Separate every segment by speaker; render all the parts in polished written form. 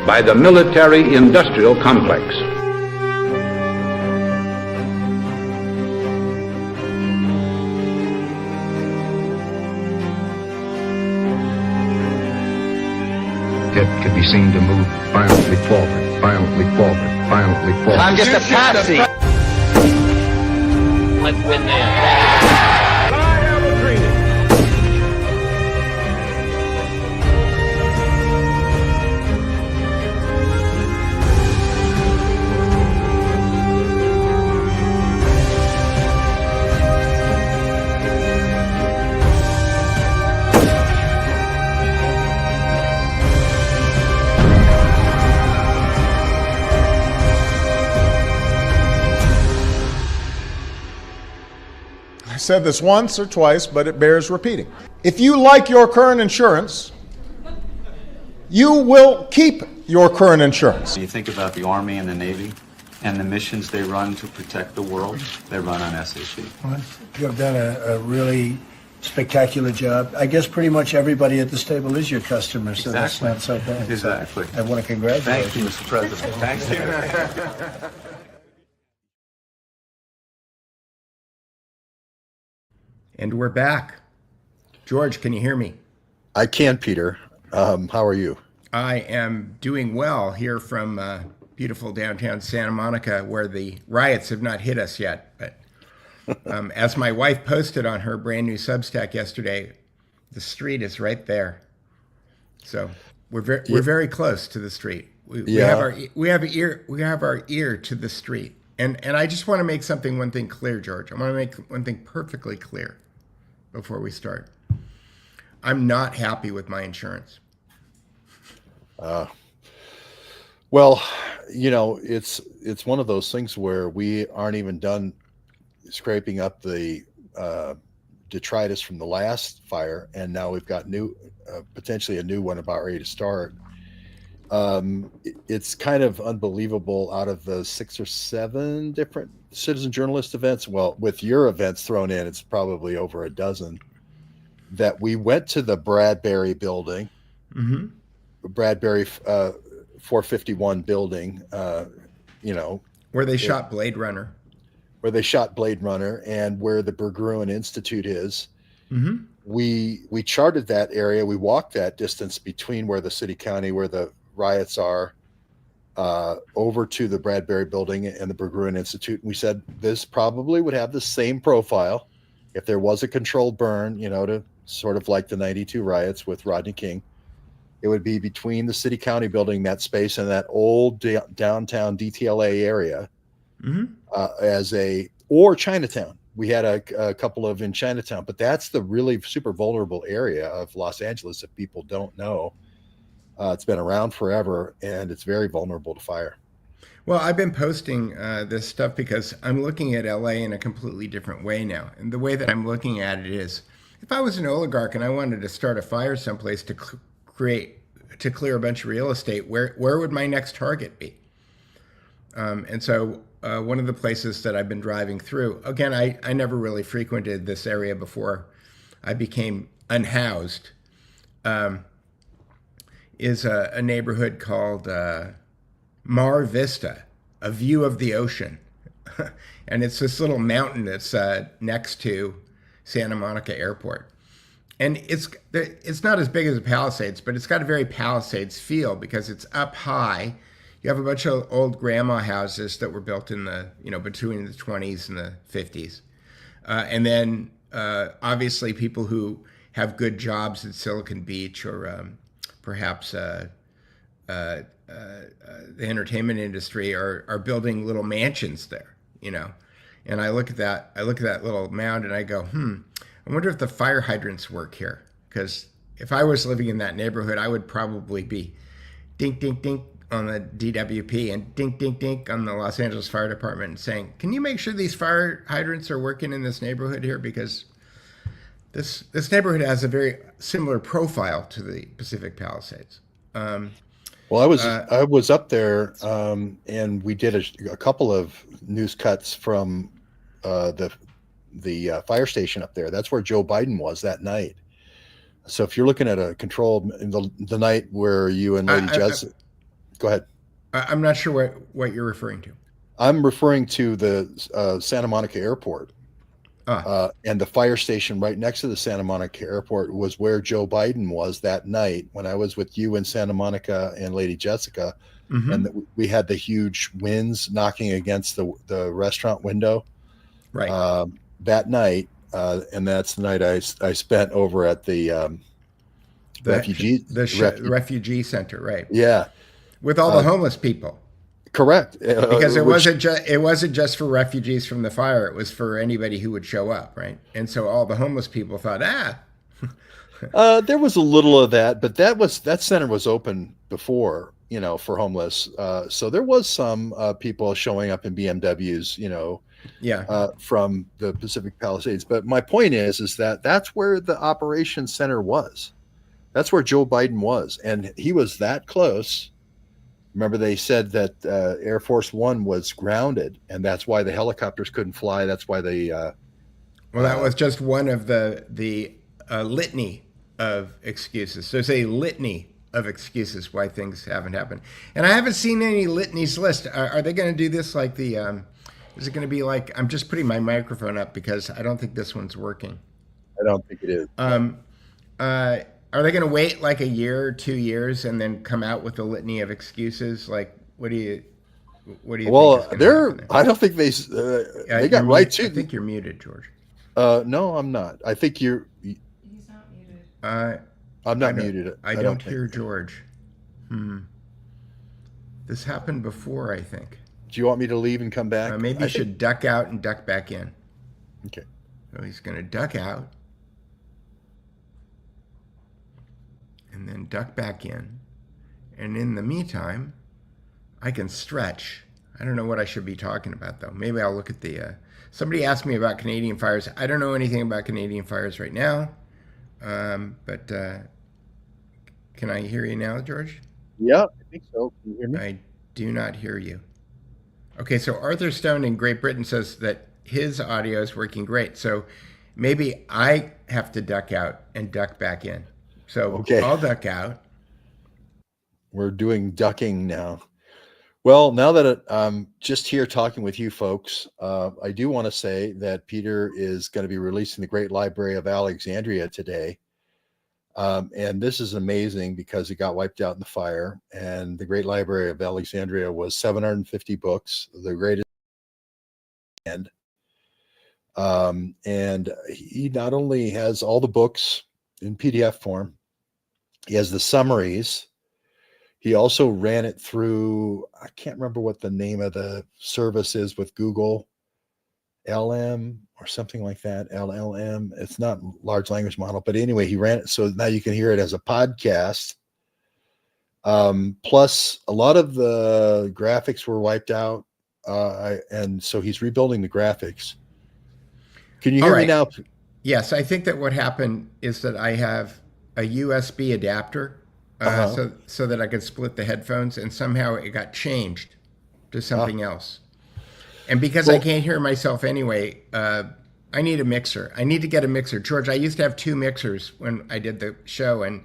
Speaker 1: by the military-industrial complex.
Speaker 2: It could be seen to move violently forward, violently forward, violently forward.
Speaker 3: I'm just a patsy.
Speaker 4: Let's win there.
Speaker 5: I said this once or twice, but it bears repeating. If you like your current insurance, you will keep your current insurance.
Speaker 6: You think about the Army and the Navy and the missions they run to protect the world, they run on SAP.
Speaker 7: Well, you have done a really spectacular job. I guess pretty much everybody at this table is your customer, so that's not so bad.
Speaker 6: Exactly.
Speaker 7: So I want to congratulate
Speaker 6: Thank you, Mr. President. Thank you.
Speaker 8: And we're back. George, can you hear me?
Speaker 9: I can, Peter. How are you?
Speaker 8: I am doing well here from beautiful downtown Santa Monica, where the riots have not hit us yet. But as my wife posted on her brand new Substack yesterday, the street is right there. So we're very close to the street. We have our ear to the street. And I just want to make one thing clear, George. I want to make one thing perfectly clear before we start. I'm not happy with my insurance.
Speaker 9: Well, it's one of those things where we aren't even done scraping up the detritus from the last fire, and now we've got potentially a new one about ready to start. It's kind of unbelievable. Out of the 6 or 7 different citizen journalist events, well, with your events thrown in, it's probably over a dozen, that we went to the Bradbury building, Bradbury 451 building,
Speaker 8: where they shot Blade Runner.
Speaker 9: Where they shot Blade Runner, and where the Berggruen Institute is. Mm-hmm. We charted that area. We walked that distance between where the city county, where the riots are, over to the Bradbury building and the Berggruen Institute. And we said this probably would have the same profile if there was a controlled burn, to sort of like the 92 riots with Rodney King. It would be between the city county building, that space, and that old downtown DTLA area, or Chinatown. We had a couple of in Chinatown, but that's the really super vulnerable area of Los Angeles that people don't know. It's been around forever, and it's very vulnerable to fire.
Speaker 8: Well, I've been posting this stuff because I'm looking at LA in a completely different way now. And the way that I'm looking at it is, if I was an oligarch and I wanted to start a fire someplace to clear a bunch of real estate, where would my next target be? And so one of the places that I've been driving through, again, I never really frequented this area before I became unhoused, is a neighborhood called Mar Vista, a view of the ocean. And it's this little mountain that's next to Santa Monica Airport. And it's not as big as the Palisades, but it's got a very Palisades feel because it's up high. You have a bunch of old grandma houses that were built in the, between the 20s and the 50s. And then obviously people who have good jobs at Silicon Beach or perhaps the entertainment industry are building little mansions there, And I look at that little mound and I go, I wonder if the fire hydrants work here. Because if I was living in that neighborhood, I would probably be dink, dink, dink on the DWP and dink, dink, dink on the Los Angeles Fire Department and saying, can you make sure these fire hydrants are working in this neighborhood here? Because this neighborhood has a very similar profile to the Pacific Palisades.
Speaker 9: Well, I was up there, and we did a couple of news cuts from the fire station up there. That's where Joe Biden was that night. So if you're looking at a controlled, the night where you and Lady Jessica, Go ahead.
Speaker 8: I'm not sure what you're referring to.
Speaker 9: I'm referring to the Santa Monica Airport. And the fire station right next to the Santa Monica Airport was where Joe Biden was that night when I was with you in Santa Monica and Lady Jessica. And we had the huge winds knocking against the restaurant window that night. And that's the night I spent over at the
Speaker 8: refugee center, right?
Speaker 9: Yeah.
Speaker 8: With all the homeless people.
Speaker 9: Correct.
Speaker 8: Because it wasn't just for refugees from the fire. It was for anybody who would show up, right? And so all the homeless people thought,
Speaker 9: there was a little of that, but that center was open before, for homeless. So there was some people showing up in BMWs, from the Pacific Palisades. But my point is that that's where the operations center was. That's where Joe Biden was, and he was that close. Remember, they said that Air Force One was grounded, and that's why the helicopters couldn't fly. That's why they. Well,
Speaker 8: that was just one of the litany of excuses. There's a litany of excuses why things haven't happened, and I haven't seen any litanies list. Are they going to do this like the? Is it going to be like? I'm just putting my microphone up because I don't think this one's working.
Speaker 9: I don't think it is.
Speaker 8: Are they going to wait like a year or 2 years and then come out with a litany of excuses? Like, what do you
Speaker 9: well,
Speaker 8: think?
Speaker 9: Well, I don't think they got right to.
Speaker 8: I think you're muted, George.
Speaker 9: No, I'm not. I think you're.
Speaker 3: He's not muted.
Speaker 9: I'm not muted.
Speaker 8: I don't hear George. This happened before, I think.
Speaker 9: Do you want me to leave and come back?
Speaker 8: Maybe you should duck out and duck back in.
Speaker 9: Okay.
Speaker 8: So he's going to duck out. And then duck back in. And in the meantime, I can stretch. I don't know what I should be talking about, though. Maybe I'll look at the... somebody asked me about Canadian fires. I don't know anything about Canadian fires right now. But can I hear you now, George?
Speaker 9: Yeah, I think so. Can you hear me?
Speaker 8: I do not hear you. Okay, so Arthur Stone in Great Britain says that his audio is working great. So maybe I have to duck out and duck back in. So okay. I'll duck out.
Speaker 9: We're doing ducking now. Well, now that I'm just here talking with you folks, I do want to say that Peter is going to be releasing the Great Library of Alexandria today. And this is amazing because it got wiped out in the fire. And the Great Library of Alexandria was 750 books, the greatest. And he not only has all the books in PDF form, he has the summaries. He also ran it through, I can't remember what the name of the service is with Google, LM or something like that, LLM. It's not large language model, but anyway, he ran it. So now you can hear it as a podcast. Plus a lot of the graphics were wiped out. And so he's rebuilding the graphics. Can you hear me now?
Speaker 8: Yes. I think that what happened is that I have a USB adapter so that I could split the headphones, and somehow it got changed to something else. And because I can't hear myself anyway, I need a mixer. I need to get a mixer. George, I used to have 2 mixers when I did the show, and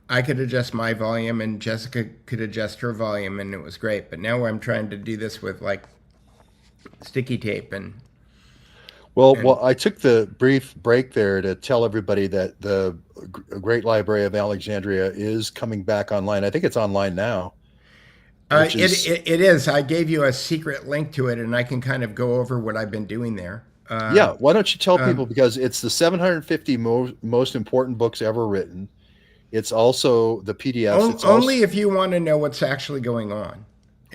Speaker 8: I could adjust my volume and Jessica could adjust her volume, and it was great. But now I'm trying to do this with like sticky tape and...
Speaker 9: Well, I took the brief break there to tell everybody that the Great Library of Alexandria is coming back online. I think it's online now.
Speaker 8: It is. I gave you a secret link to it, and I can kind of go over what I've been doing there.
Speaker 9: Yeah, why don't you tell people, because it's the 750 most important books ever written. It's also the PDFs.
Speaker 8: Only if you want to know what's actually going on.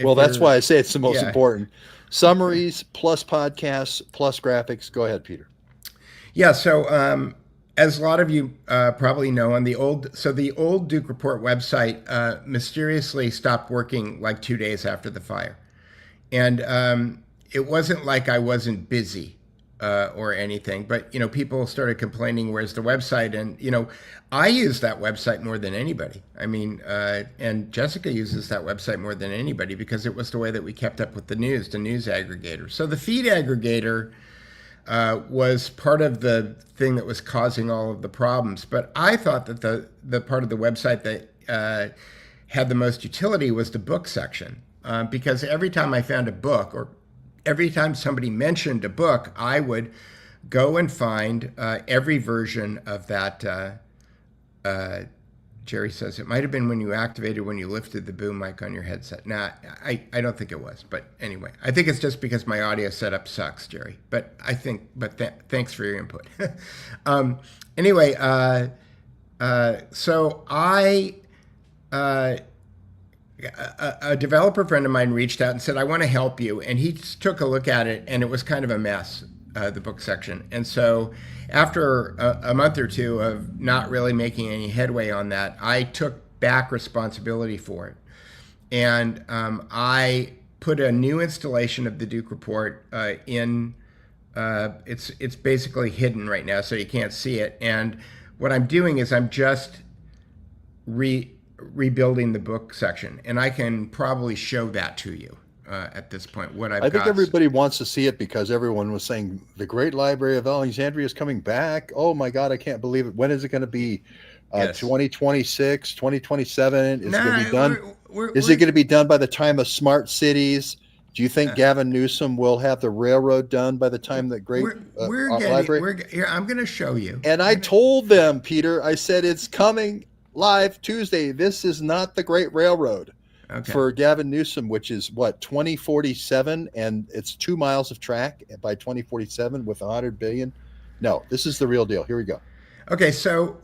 Speaker 9: Well, that's why I say it's the most important. Summaries plus podcasts plus graphics. Go ahead, Peter.
Speaker 8: Yeah. So as a lot of you probably know, on the old Duke Report website mysteriously stopped working like 2 days after the fire, and it wasn't like I wasn't busy or anything, but people started complaining, "Where's the website?" And I use that website more than anybody. I mean, and Jessica uses that website more than anybody because it was the way that we kept up with the news aggregator. So the feed aggregator was part of the thing that was causing all of the problems. But I thought that the part of the website that had the most utility was the book section, because every time I found a book, or every time somebody mentioned a book, I would go and find every version of that. Jerry says it might have been when you lifted the boom mic on your headset. Nah, I don't think it was. But anyway, I think it's just because my audio setup sucks, Jerry. But thanks for your input. Anyway, so a developer friend of mine reached out and said, I want to help you. And he took a look at it, and it was kind of a mess, the book section. And so after a month or two of not really making any headway on that, I took back responsibility for it. And I put a new installation of the Duke Report in. It's basically hidden right now, so you can't see it. And what I'm doing is I'm just rebuilding the book section, and I can probably show that to you at this point.
Speaker 9: I think everybody wants to see it because everyone was saying the Great Library of Alexandria is coming back. Oh my God, I can't believe it. When is it going to be?
Speaker 8: Yes.
Speaker 9: 2026, 2027? Is it going to be done? Is it going to be done by the time of smart cities? Do you think Gavin Newsom will have the railroad done by the time that library?
Speaker 8: I'm going to show you.
Speaker 9: And I told them, Peter, I said, it's coming live Tuesday. This is not the Great Railroad for Gavin Newsom, which is what, 2047, and it's 2 miles of track by 2047 with 100 billion. No, this is the real deal. Here we go.
Speaker 8: Okay, so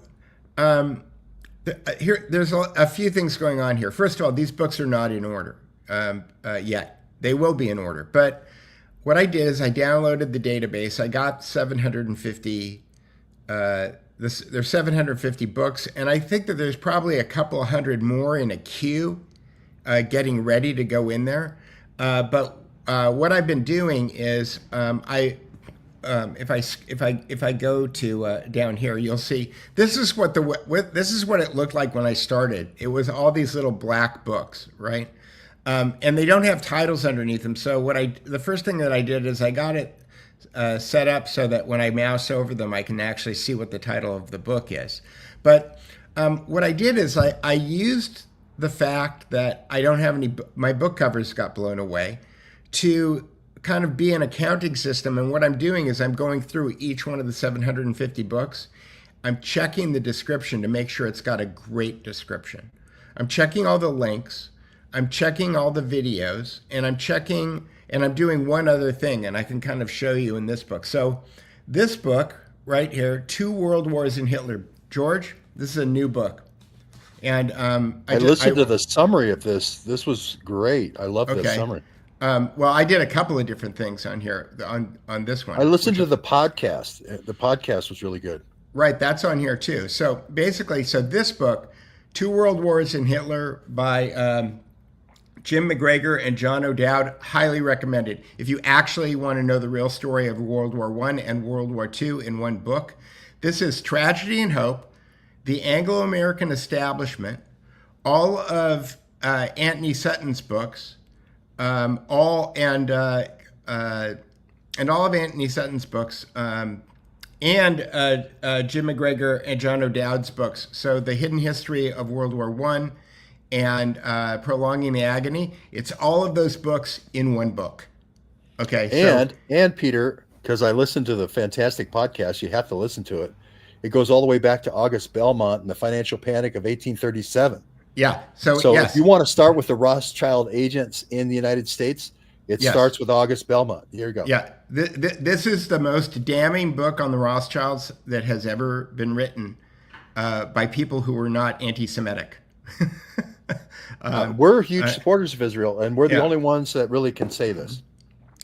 Speaker 8: there's a few things going on here. First of all, these books are not in order yet. They will be in order. But what I did is I downloaded the database. I got 750. There's 750 books, and I think that there's probably a couple hundred more in a queue, getting ready to go in there. But what I've been doing is if I go to down here, you'll see this is what it looked like when I started. It was all these little black books, right? And they don't have titles underneath them. So the first thing that I did is I got it set up so that when I mouse over them, I can actually see what the title of the book is. But what I did is I used the fact that I don't have my book covers got blown away to kind of be an accounting system. And what I'm doing is I'm going through each one of the 750 books. I'm checking the description to make sure it's got a great description. I'm checking all the links. I'm checking all the videos, and I'm doing one other thing, and I can kind of show you in this book. So this book right here, 2 World Wars and Hitler. George, this is a new book. And
Speaker 9: I listened to the summary of this. This was great. I love this summary.
Speaker 8: Well, I did a couple of different things on here, on this one.
Speaker 9: I listened to the podcast. The podcast was really good.
Speaker 8: Right, that's on here too. So basically, this book, 2 World Wars and Hitler by Jim McGregor and John O'Dowd, highly recommended. If you actually want to know the real story of World War I and World War II in one book, this is Tragedy and Hope, the Anglo-American Establishment, all of Anthony Sutton's books, all of Anthony Sutton's books, and Jim McGregor and John O'Dowd's books. So The Hidden History of World War I and Prolonging the Agony. It's all of those books in one book. Okay.
Speaker 9: And Peter, because I listened to the fantastic podcast, you have to listen to it. It goes all the way back to August Belmont and the financial panic of 1837.
Speaker 8: Yeah.
Speaker 9: So
Speaker 8: yes.
Speaker 9: If you want to start with the Rothschild agents in the United States, it starts with August Belmont. Here you go.
Speaker 8: Yeah. This is the most damning book on the Rothschilds that has ever been written by people who were not anti-Semitic.
Speaker 9: We're huge supporters of Israel, and we're the only ones that really can say this.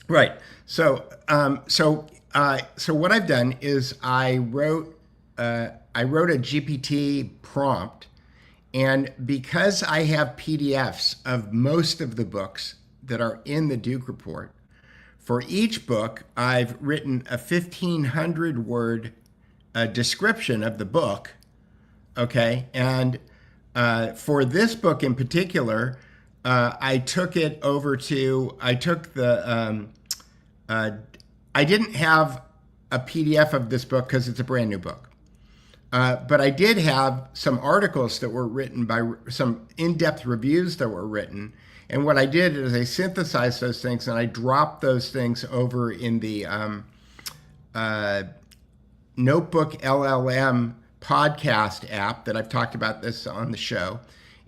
Speaker 8: Right. So what I've done is I wrote a GPT prompt, and because I have PDFs of most of the books that are in the Duke Report, for each book I've written a 1,500 word description of the book. Okay, and for this book in particular, I took the I didn't have a PDF of this book because it's a brand new book. But I did have some articles that were written by some in-depth reviews that were written. And what I did is I synthesized those things and I dropped those things over in the Notebook LLM podcast app that I've talked about this on the show.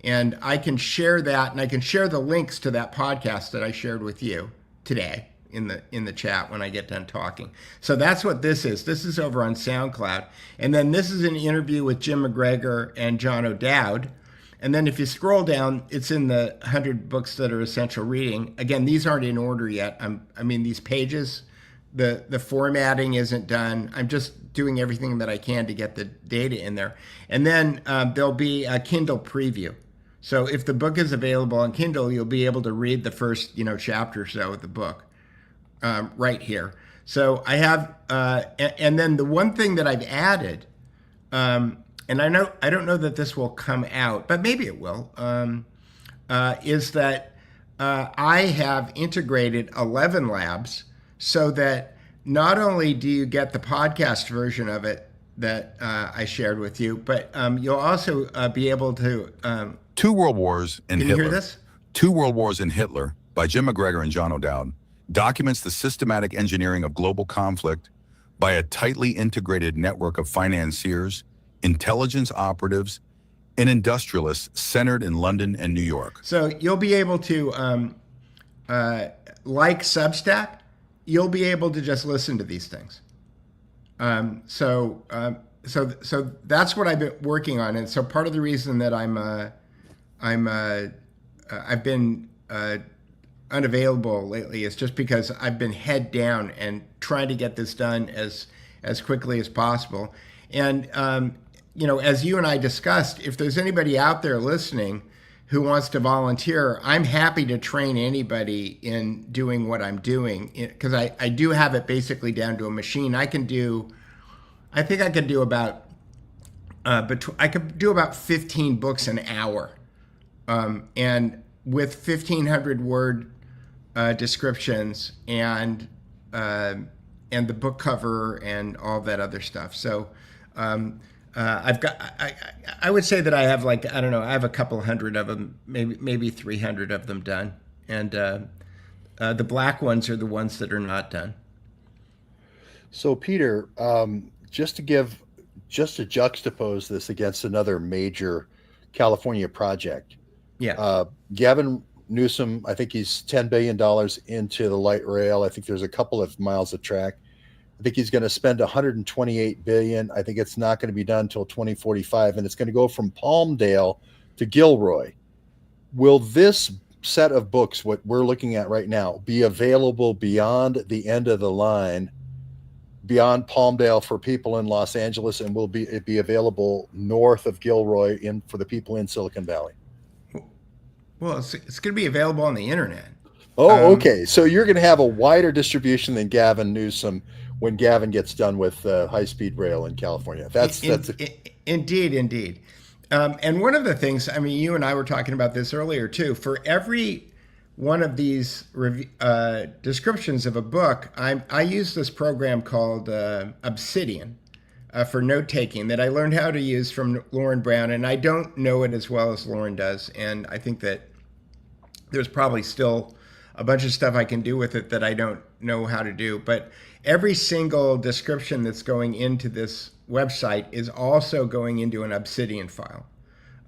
Speaker 8: And I can share that, and I can share the links to that podcast that I shared with you today in the chat when I get done talking. So that's what this is. This is over on SoundCloud. And then this is an interview with Jim McGregor and John O'Dowd. And then if you scroll down, it's in the 100 books that are essential reading. Again, these aren't in order yet. I mean, these pages, the formatting isn't done. I'm just doing everything that I can to get the data in there. And then there'll be a Kindle preview. So if the book is available on Kindle, you'll be able to read the first, chapter or so of the book. Right here. So I have, and then the one thing that I've added, and I don't know that this will come out, but maybe it will, is that I have integrated 11 labs so that not only do you get the podcast version of it that I shared with you, but you'll also be able to.
Speaker 3: Two World Wars in
Speaker 8: Can
Speaker 3: Hitler.
Speaker 8: you hear this?
Speaker 3: Two World Wars in Hitler by Jim McGregor and John O'Dowd documents the systematic engineering of global conflict by a tightly integrated network of financiers, intelligence operatives, and industrialists centered in London and New York.
Speaker 8: So you'll be able to, like Substack, you'll be able to just listen to these things. So that's what I've been working on, and so part of the reason that I've been unavailable lately is just because I've been head down and trying to get this done as quickly as possible. And as you and I discussed, if there's anybody out there listening who wants to volunteer, I'm happy to train anybody in doing what I'm doing, because I do have it basically down to a machine. I think I could do about 15 books an hour, and with 1,500 word descriptions and the book cover and all that other stuff. So I've got, I would say that I have I have a couple hundred of them, maybe 300 of them done. And the black ones are the ones that are not done.
Speaker 9: So Peter, just to juxtapose this against another major California project.
Speaker 8: Yeah.
Speaker 9: Gavin Newsom, I think he's $10 billion into the light rail. I think there's a couple of miles of track. I think he's going to spend $128 billion. I think it's not going to be done until 2045, and it's going to go from Palmdale to Gilroy. Will this set of books, what we're looking at right now, be available beyond the end of the line, beyond Palmdale for people in Los Angeles, and will it be available north of Gilroy for the people in Silicon Valley?
Speaker 8: Well, it's going to be available on the internet.
Speaker 9: Oh, okay. So you're going to have a wider distribution than Gavin Newsom when Gavin gets done with high-speed rail in California.
Speaker 8: Indeed. And one of the things, you and I were talking about this earlier too. For every one of these descriptions of a book, I use this program called Obsidian for note-taking that I learned how to use from Lauren Brown, and I don't know it as well as Lauren does. And I think that there's probably still a bunch of stuff I can do with it that I don't know how to do. But every single description that's going into this website is also going into an Obsidian file.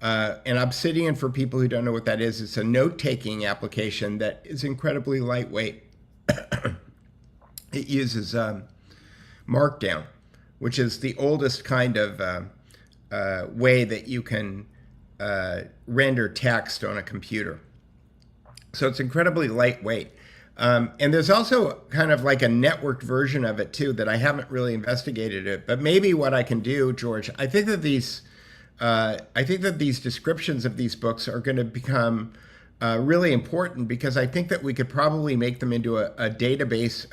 Speaker 8: And Obsidian, for people who don't know what that is, it's a note-taking application that is incredibly lightweight. It uses Markdown, which is the oldest kind of way that you can render text on a computer. So it's incredibly lightweight. And there's also kind of like a networked version of it too that I haven't really investigated it. But maybe what I can do, George, I think that these descriptions of these books are going to become really important, because I think that we could probably make them into a database.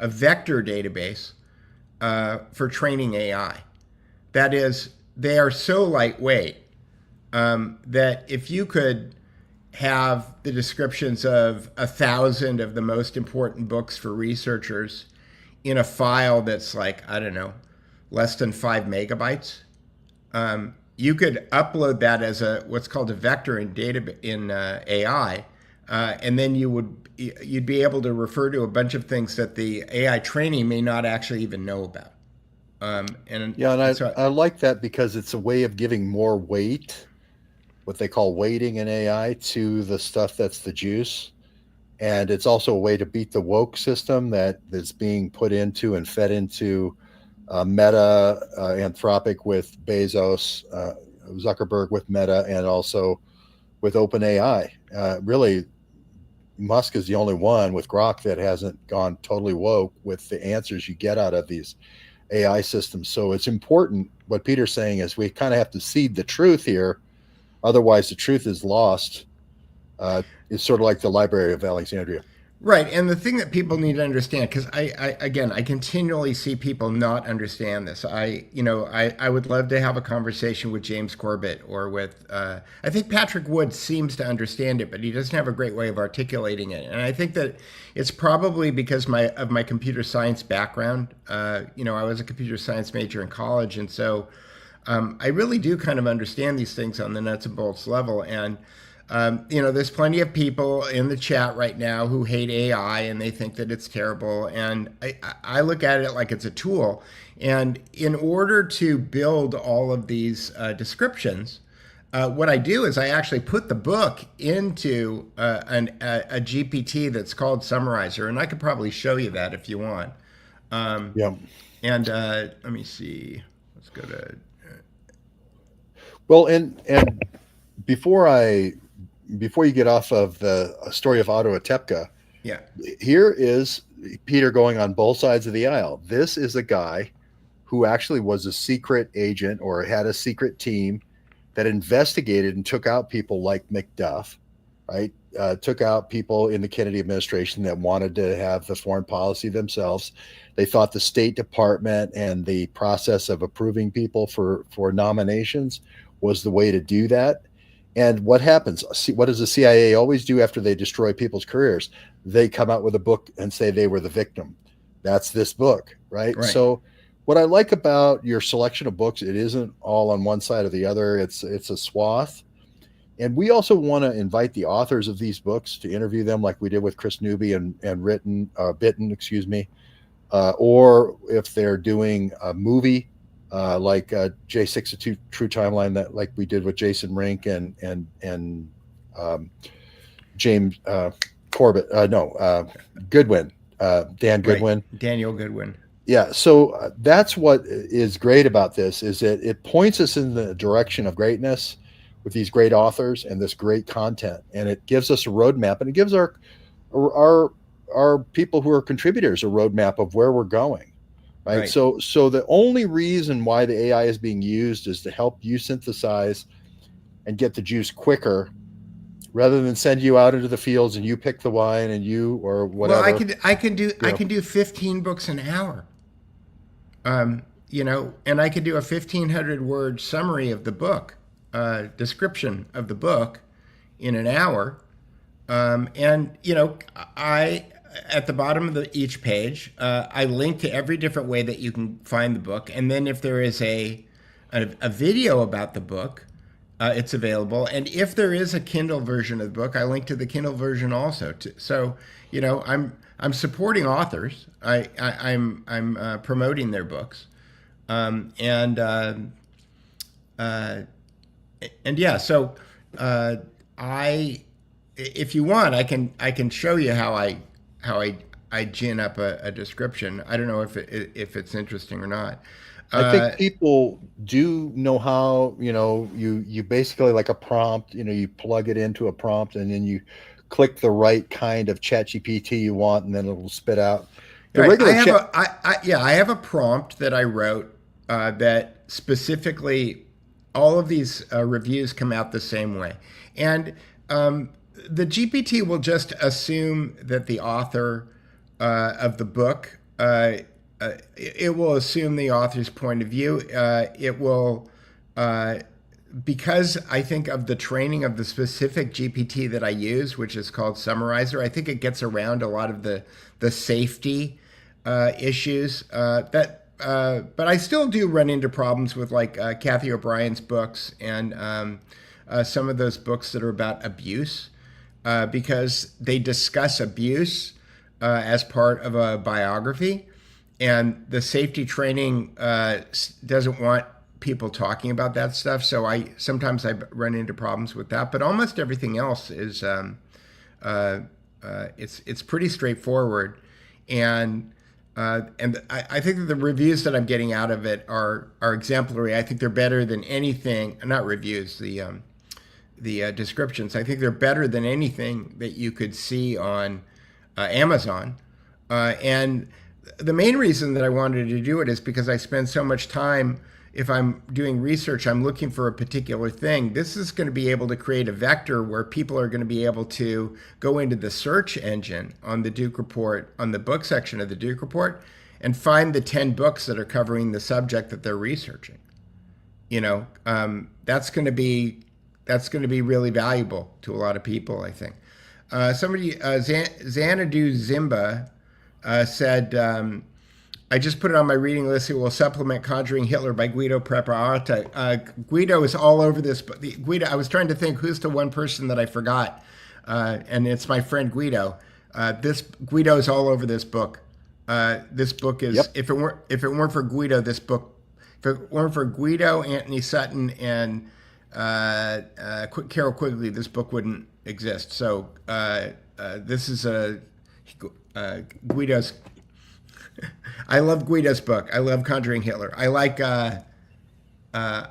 Speaker 8: A vector database for training AI. That is, they are so lightweight that if you could have the descriptions of 1,000 of the most important books for researchers in a file that's like, I don't know, less than 5 megabytes, you could upload that as what's called a vector in AI, and then you'd be able to refer to a bunch of things that the AI training may not actually even know about.
Speaker 9: I like that because it's a way of giving more weight, what they call weighting in AI, to the stuff that's the juice. And it's also a way to beat the woke system that's being put into and fed into Meta, Anthropic with Bezos, Zuckerberg with Meta, and also with OpenAI. Really, Musk is the only one with Grok that hasn't gone totally woke with the answers you get out of these AI systems. So it's important. What Peter's saying is we kind of have to seed the truth here. Otherwise, the truth is lost. It's sort of like the Library of Alexandria.
Speaker 8: Right. And the thing that people need to understand, because I continually see people not understand this. I would love to have a conversation with James Corbett or with, I think Patrick Wood seems to understand it, but he doesn't have a great way of articulating it. And I think that it's probably because of my computer science background. I was a computer science major in college. And so I really do kind of understand these things on the nuts and bolts level. And there's plenty of people in the chat right now who hate AI and they think that it's terrible. And I look at it like it's a tool. And in order to build all of these descriptions, what I do is I actually put the book into a GPT that's called Summarizer. And I could probably show you that if you want.
Speaker 9: Yeah.
Speaker 8: And let me see. Let's go to.
Speaker 9: Well, and before you get off of the story of Otto Otepka, here is Peter going on both sides of the aisle. This is a guy who actually was a secret agent or had a secret team that investigated and took out people like McDuff, right? Took out people in the Kennedy administration that wanted to have the foreign policy themselves. They thought the State Department and the process of approving people for nominations was the way to do that. And what happens? What does the CIA always do after they destroy people's careers? They come out with a book and say they were the victim. That's this book, right? So what I like about your selection of books, it isn't all on one side or the other. It's a swath. And we also want to invite the authors of these books to interview them like we did with Chris Newby and Bitten, or if they're doing a movie, like J62 True Timeline, that like we did with Jason Rink and James Corbett. Goodwin, Dan Goodwin.
Speaker 8: Right. Daniel Goodwin.
Speaker 9: Yeah. So that's what is great about this, is that it points us in the direction of greatness with these great authors and this great content, and it gives us a roadmap, and it gives our people who are contributors a roadmap of where we're going. Right. So the only reason why the AI is being used is to help you synthesize and get the juice quicker, rather than send you out into the fields and you pick the wine and you or whatever.
Speaker 8: Well, I can do 15 books an hour. And I could do a 1,500 word summary of the book, description of the book in an hour. At the bottom of each page, I link to every different way that you can find the book. And then if there is a video about the book, it's available. And if there is a Kindle version of the book, I link to the Kindle version also. So, I'm supporting authors. I'm promoting their books. If you want, I can show you how I gin up a description. I don't know if it's interesting or not.
Speaker 9: I think people do know how, you basically, like a prompt, you plug it into a prompt and then you click the right kind of ChatGPT you want, and then it'll spit out.
Speaker 8: I have a prompt that I wrote that specifically, all of these reviews come out the same way. And the GPT will just assume that the author of the book, it will assume the author's point of view. It will, because I think of the training of the specific GPT that I use, which is called Summarizer, I think it gets around a lot of the safety issues that but I still do run into problems with like Kathy O'Brien's books and some of those books that are about abuse, because they discuss abuse as part of a biography, and the safety training doesn't want people talking about that stuff. So sometimes I run into problems with that, but almost everything else is it's pretty straightforward, and I think that the reviews that I'm getting out of it are exemplary. I think they're better than anything. Not reviews, the descriptions. I think they're better than anything that you could see on Amazon. And the main reason that I wanted to do it is because I spend so much time. If I'm doing research, I'm looking for a particular thing. This is going to be able to create a vector where people are going to be able to go into the search engine on the Duke Report, on the book section of the Duke Report, and find the 10 books that are covering the subject that they're researching. You know, that's going to be really valuable to a lot of people, I think. Xanadu Zimba said, I just put it on my reading list. It will supplement Conjuring Hitler by Guido Preparata. Guido is all over this. Guido, I was trying to think who's the one person that I forgot, and it's my friend Guido. Guido is all over this book. This book is, if it weren't for Guido, if it weren't for Guido, Anthony Sutton, and Carol Quigley, this book wouldn't exist. So this is Guido's. I love Guido's book. I love Conjuring Hitler. I like,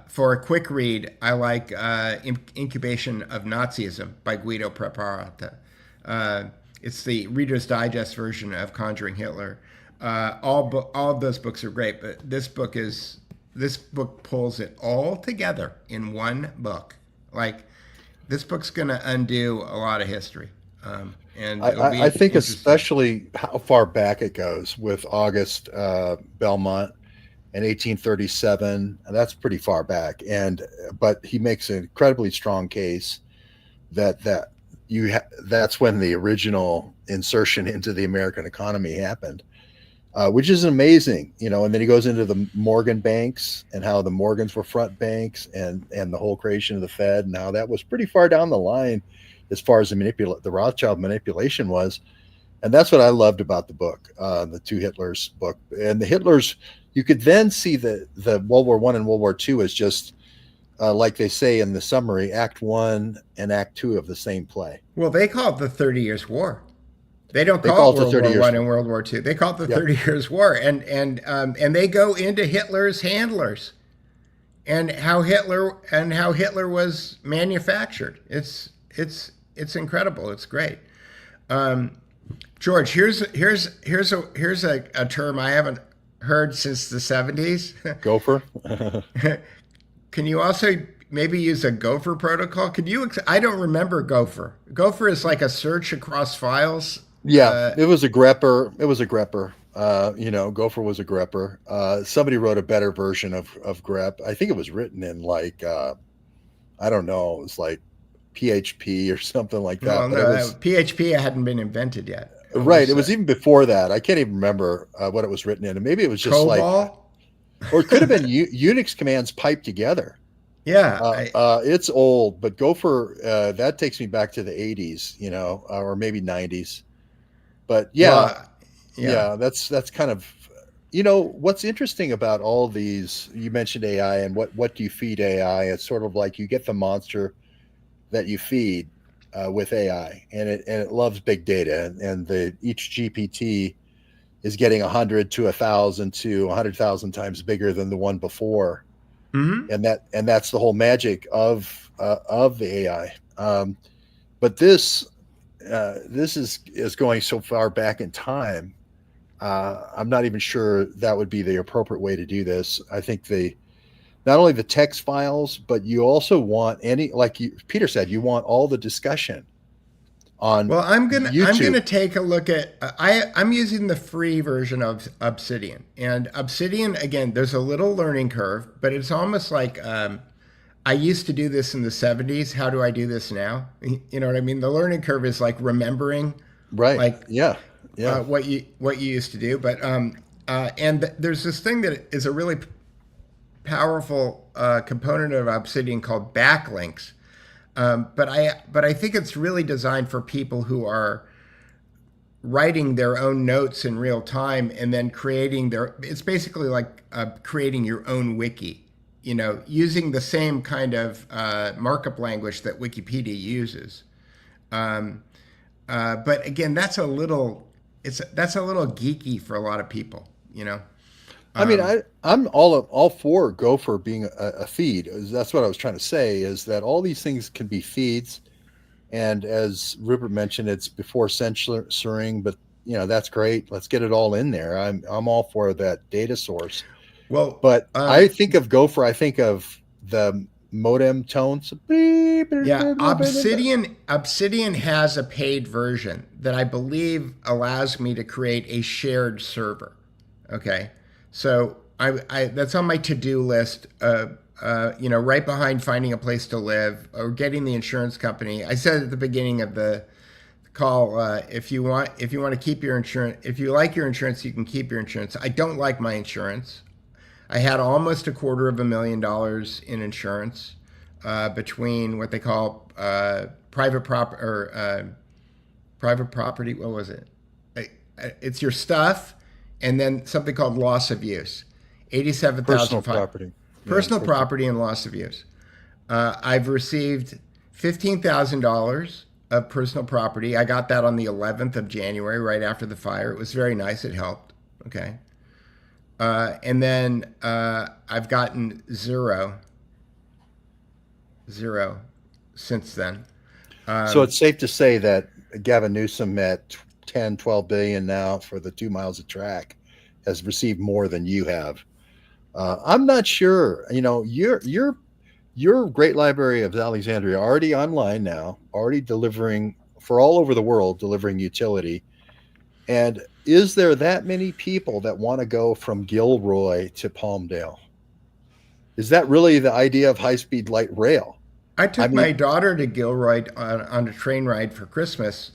Speaker 8: for a quick read, I like Incubation of Nazism by Guido Preparata. It's the Reader's Digest version of Conjuring Hitler. All of those books are great, but this book pulls it all together in one book. Like, this book's going to undo a lot of history. And
Speaker 9: I think especially how far back it goes with August Belmont in 1837, and that's pretty far back. But he makes an incredibly strong case that's when the original insertion into the American economy happened, which is amazing, you know. And then he goes into the Morgan banks and how the Morgans were front banks, and the whole creation of the Fed, and how that was pretty far down the line as far as the Rothschild manipulation was. And that's what I loved about the book, the Two Hitlers book. And the Hitlers, you could then see the World War I and World War II as just, like they say in the summary, Act 1 and Act 2 of the same play.
Speaker 8: Well, they call it the 30 Years' War. They don't call it World War I and World War II. They call it the 30 Years' War. And they go into Hitler's handlers and how Hitler was manufactured. It's incredible. It's great. George, here's a term I haven't heard since the 70s.
Speaker 9: Gopher.
Speaker 8: Can you also maybe use a Gopher protocol? I don't remember Gopher. Gopher is like a search across files.
Speaker 9: Yeah, it was a grepper. Gopher was a grepper. Somebody wrote a better version of grep. I think it was written in like, I don't know, it was like PHP or something like that.
Speaker 8: Well, no, PHP hadn't been invented yet.
Speaker 9: Right. It was even before that. I can't even remember what it was written in. And maybe it was just
Speaker 8: COBOL?
Speaker 9: Or it could have been Unix commands piped together.
Speaker 8: Yeah.
Speaker 9: It's old, but Gopher, that takes me back to the 80s, or maybe 90s. But yeah, that's kind of, what's interesting about all these, you mentioned AI and what do you feed AI? It's sort of like you get the monster that you feed with AI, and it loves big data, and each GPT is getting 100 to 1,000 to 100,000 times bigger than the one before, and that's the whole magic of the AI. But this is going so far back in time. I'm not even sure that would be the appropriate way to do this. I think not only the text files, but you also want Peter said, you want all the discussion on.
Speaker 8: Well, I'm
Speaker 9: YouTube.
Speaker 8: gonna take a look at. I'm using the free version of Obsidian, and Obsidian, again, there's a little learning curve, but it's almost like I used to do this in the 70s. How do I do this now? You know what I mean? The learning curve is like remembering,
Speaker 9: right?
Speaker 8: Like
Speaker 9: yeah.
Speaker 8: what you used to do, but There's this thing that is a really powerful component of Obsidian called backlinks. But I think it's really designed for people who are writing their own notes in real time and then it's basically like creating your own wiki, using the same kind of markup language that Wikipedia uses. But again, that's a little geeky for a lot of people,
Speaker 9: I mean, I'm all for Gopher being a feed. That's what I was trying to say, is that all these things can be feeds. And as Rupert mentioned, it's before censoring, but that's great. Let's get it all in there. I'm all for that data source.
Speaker 8: Well,
Speaker 9: but I think of Gopher, I think of the modem tones.
Speaker 8: Yeah, Obsidian has a paid version that I believe allows me to create a shared server. Okay. So I that's on my to-do list. Right behind finding a place to live or getting the insurance company. I said at the beginning of the call, if you want to keep your insurance, if you like your insurance, you can keep your insurance. I don't like my insurance. I had almost $250,000 in insurance between what they call private property. What was it? It's your stuff. And then something called loss of use, $87,000.
Speaker 9: Personal property.
Speaker 8: Personal property and loss of use. I've received $15,000 of personal property. I got that on the 11th of January, right after the fire. It was very nice. It helped. Okay. And then I've gotten zero since then.
Speaker 9: So it's safe to say that Gavin Newsom at 10, 12 billion now for the 2 miles of track has received more than you have. I'm not sure, your Great Library of Alexandria already online now, already delivering for all over the world, delivering utility. And is there that many people that want to go from Gilroy to Palmdale? Is that really the idea of high-speed light rail?
Speaker 8: I took my daughter to Gilroy on a train ride for Christmas,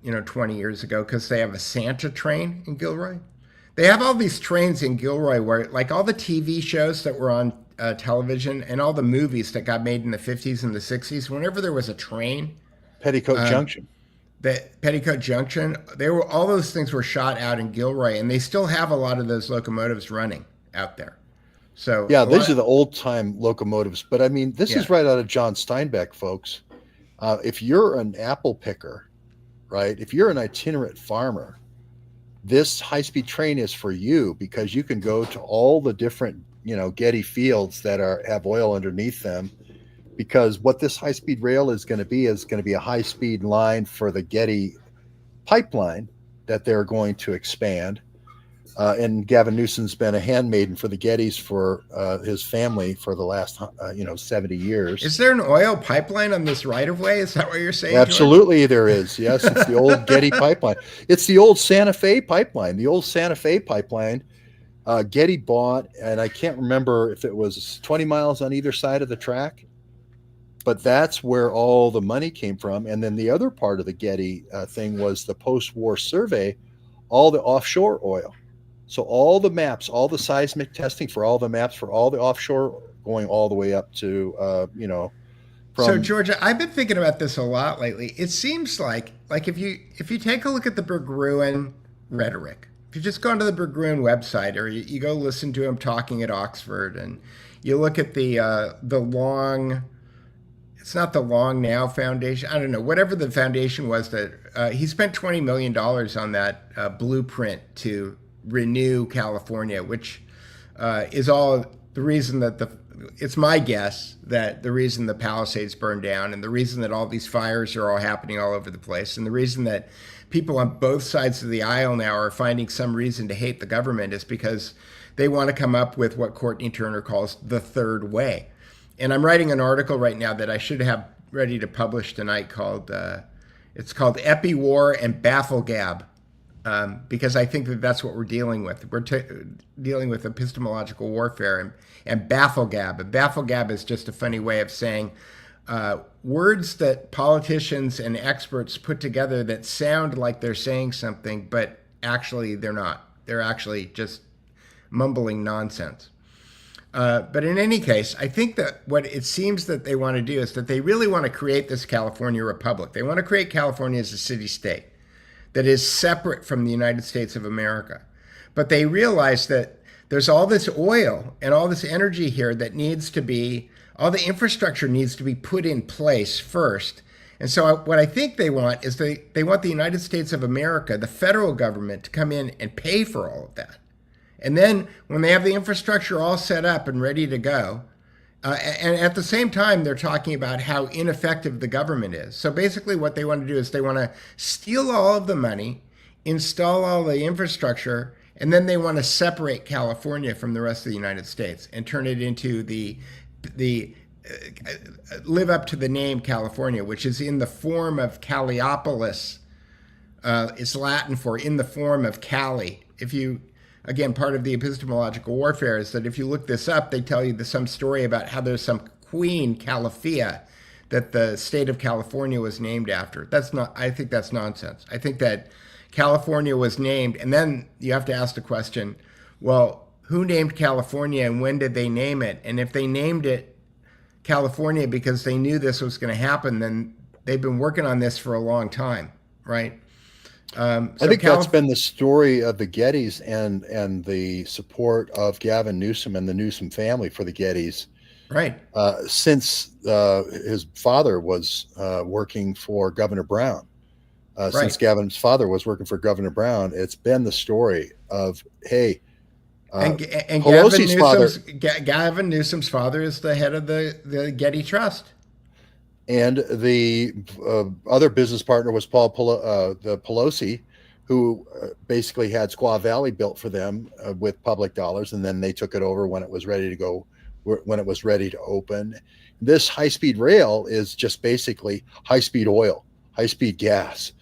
Speaker 8: 20 years ago, because they have a Santa train in Gilroy. They have all these trains in Gilroy where, all the TV shows that were on television and all the movies that got made in the 50s and the 60s, whenever there was a train.
Speaker 9: Petticoat Junction.
Speaker 8: All those things were shot out in Gilroy, and they still have a lot of those locomotives running out there. So
Speaker 9: yeah, these are the old time locomotives. But I mean, this is right out of John Steinbeck, folks. If you're an apple picker, right? If you're an itinerant farmer, this high-speed train is for you, because you can go to all the different, Getty fields that have oil underneath them, because what this high-speed rail is going to be a high-speed line for the Getty pipeline that they're going to expand. And Gavin Newsom's been a handmaiden for the Gettys for his family for the last 70 years.
Speaker 8: Is there an oil pipeline on this right of way? Is that what you're saying?
Speaker 9: Absolutely, George? There is. Yes, it's the old Getty pipeline. It's the old Santa Fe pipeline. The old Santa Fe pipeline, Getty bought, and I can't remember if it was 20 miles on either side of the track, but that's where all the money came from. And then the other part of the Getty thing was the post-war survey, all the offshore oil. So all the maps, all the seismic testing for all the maps for all the offshore, going all the way up to,
Speaker 8: So Georgia, I've been thinking about this a lot lately. It seems like if you take a look at the Berggruen rhetoric, if you just go onto the Berggruen website, or you go listen to him talking at Oxford, and you look at the long, it's not the Long Now Foundation, I don't know, whatever the foundation was that he spent $20 million on that blueprint to renew California, which is all the reason that it's my guess that the reason the Palisades burned down, and the reason that all these fires are all happening all over the place, and the reason that people on both sides of the aisle now are finding some reason to hate the government is because they want to come up with what Courtney Turner calls the third way. And I'm writing an article right now that I should have ready to publish tonight called it's called Epi-War and Bafflegab. Because I think that that's what we're dealing with. We're dealing with epistemological warfare and bafflegab. And bafflegab is just a funny way of saying words that politicians and experts put together that sound like they're saying something, but actually they're not. They're actually just mumbling nonsense. But in any case, I think that what it seems that they want to do is that they really want to create this California Republic. They want to create California as a city-state that is separate from the United States of America. But they realize that there's all this oil and all this energy here that needs to be, all the infrastructure needs to be put in place first. And so what I think they want is they want the United States of America, the federal government, to come in and pay for all of that. And then when they have the infrastructure all set up and ready to go, and at the same time, they're talking about how ineffective the government is. So basically what they want to do is they want to steal all of the money, install all the infrastructure, and then they want to separate California from the rest of the United States and turn it into live up to the name California, which is in the form of Calliopolis. It's Latin for in the form of Cali. Again, part of the epistemological warfare is that if you look this up, they tell you some story about how there's some queen, Calafia, that the state of California was named after. I think that's nonsense. I think that California was named, and then you have to ask the question, well, who named California and when did they name it? And if they named it California because they knew this was going to happen, then they've been working on this for a long time, right?
Speaker 9: I think that's been the story of the Gettys and the support of Gavin Newsom and the Newsom family for the Gettys.
Speaker 8: Right.
Speaker 9: Since his father was working for Governor Brown.
Speaker 8: Right.
Speaker 9: Since Gavin's father was working for Governor Brown, it's been the story of, hey,
Speaker 8: and
Speaker 9: Pelosi's
Speaker 8: Gavin Newsom's father is the head of the Getty Trust.
Speaker 9: And the other business partner was the Pelosi, who basically had Squaw Valley built for them with public dollars, and then they took it over when it was ready to go, when it was ready to open. This high-speed rail is just basically high-speed oil, high-speed gas.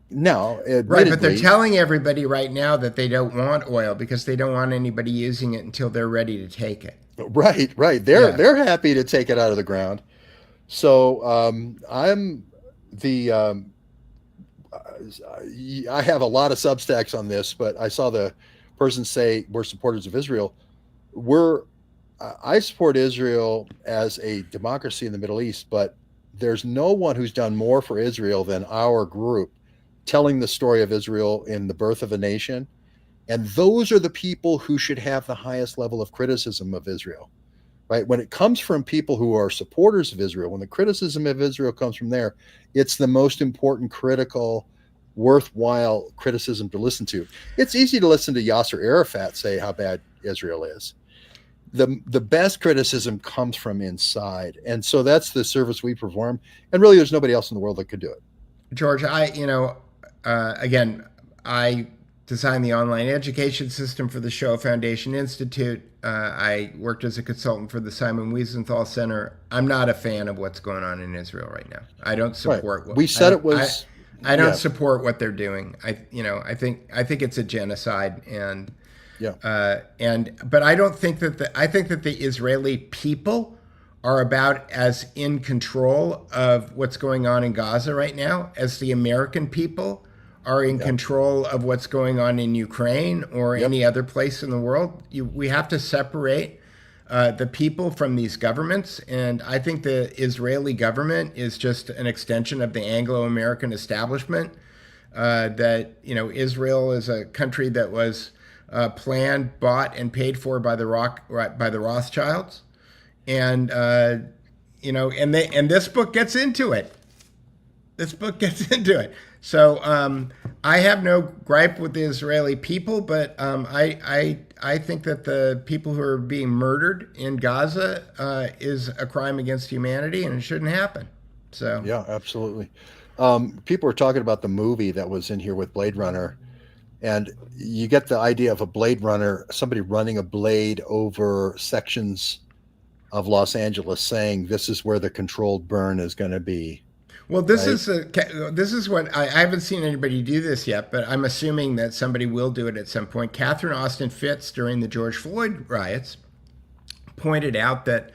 Speaker 9: Now,
Speaker 8: right, but they're telling everybody right now that they don't want oil because they don't want anybody using it until they're ready to take it.
Speaker 9: Right. They're happy to take it out of the ground. So I have a lot of Substacks on this, but I saw the person say we're supporters of Israel. I support Israel as a democracy in the Middle East, but there's no one who's done more for Israel than our group, telling the story of Israel in the birth of a nation. And those are the people who should have the highest level of criticism of Israel. Right? When it comes from people who are supporters of Israel, when the criticism of Israel comes from there, it's the most important, critical, worthwhile criticism to listen to. It's easy to listen to Yasser Arafat say how bad Israel is. The best criticism comes from inside. And so that's the service we perform. And really, there's nobody else in the world that could do it.
Speaker 8: George, again, I designed the online education system for the Shoah Foundation Institute. I worked as a consultant for the Simon Wiesenthal Center. I'm not a fan of what's going on in Israel right now. I don't support.
Speaker 9: Right.
Speaker 8: I don't support what they're doing. I think it's a genocide, and but I don't think that I think that the Israeli people are about as in control of what's going on in Gaza right now as the American people are in control of what's going on in Ukraine or any other place in the world. We have to separate the people from these governments. And I think the Israeli government is just an extension of the Anglo-American establishment. That, Israel is a country that was planned, bought, and paid for by the Rothschilds. And, and this book gets into it. So I have no gripe with the Israeli people, but I think that the people who are being murdered in Gaza is a crime against humanity, and it shouldn't happen. So
Speaker 9: yeah, absolutely. People were talking about the movie that was in here with Blade Runner, and you get the idea of a Blade Runner, somebody running a blade over sections of Los Angeles, saying this is where the controlled burn is going to be.
Speaker 8: Well, this is what I haven't seen anybody do this yet, but I'm assuming that somebody will do it at some point. Catherine Austin Fitts, during the George Floyd riots, pointed out that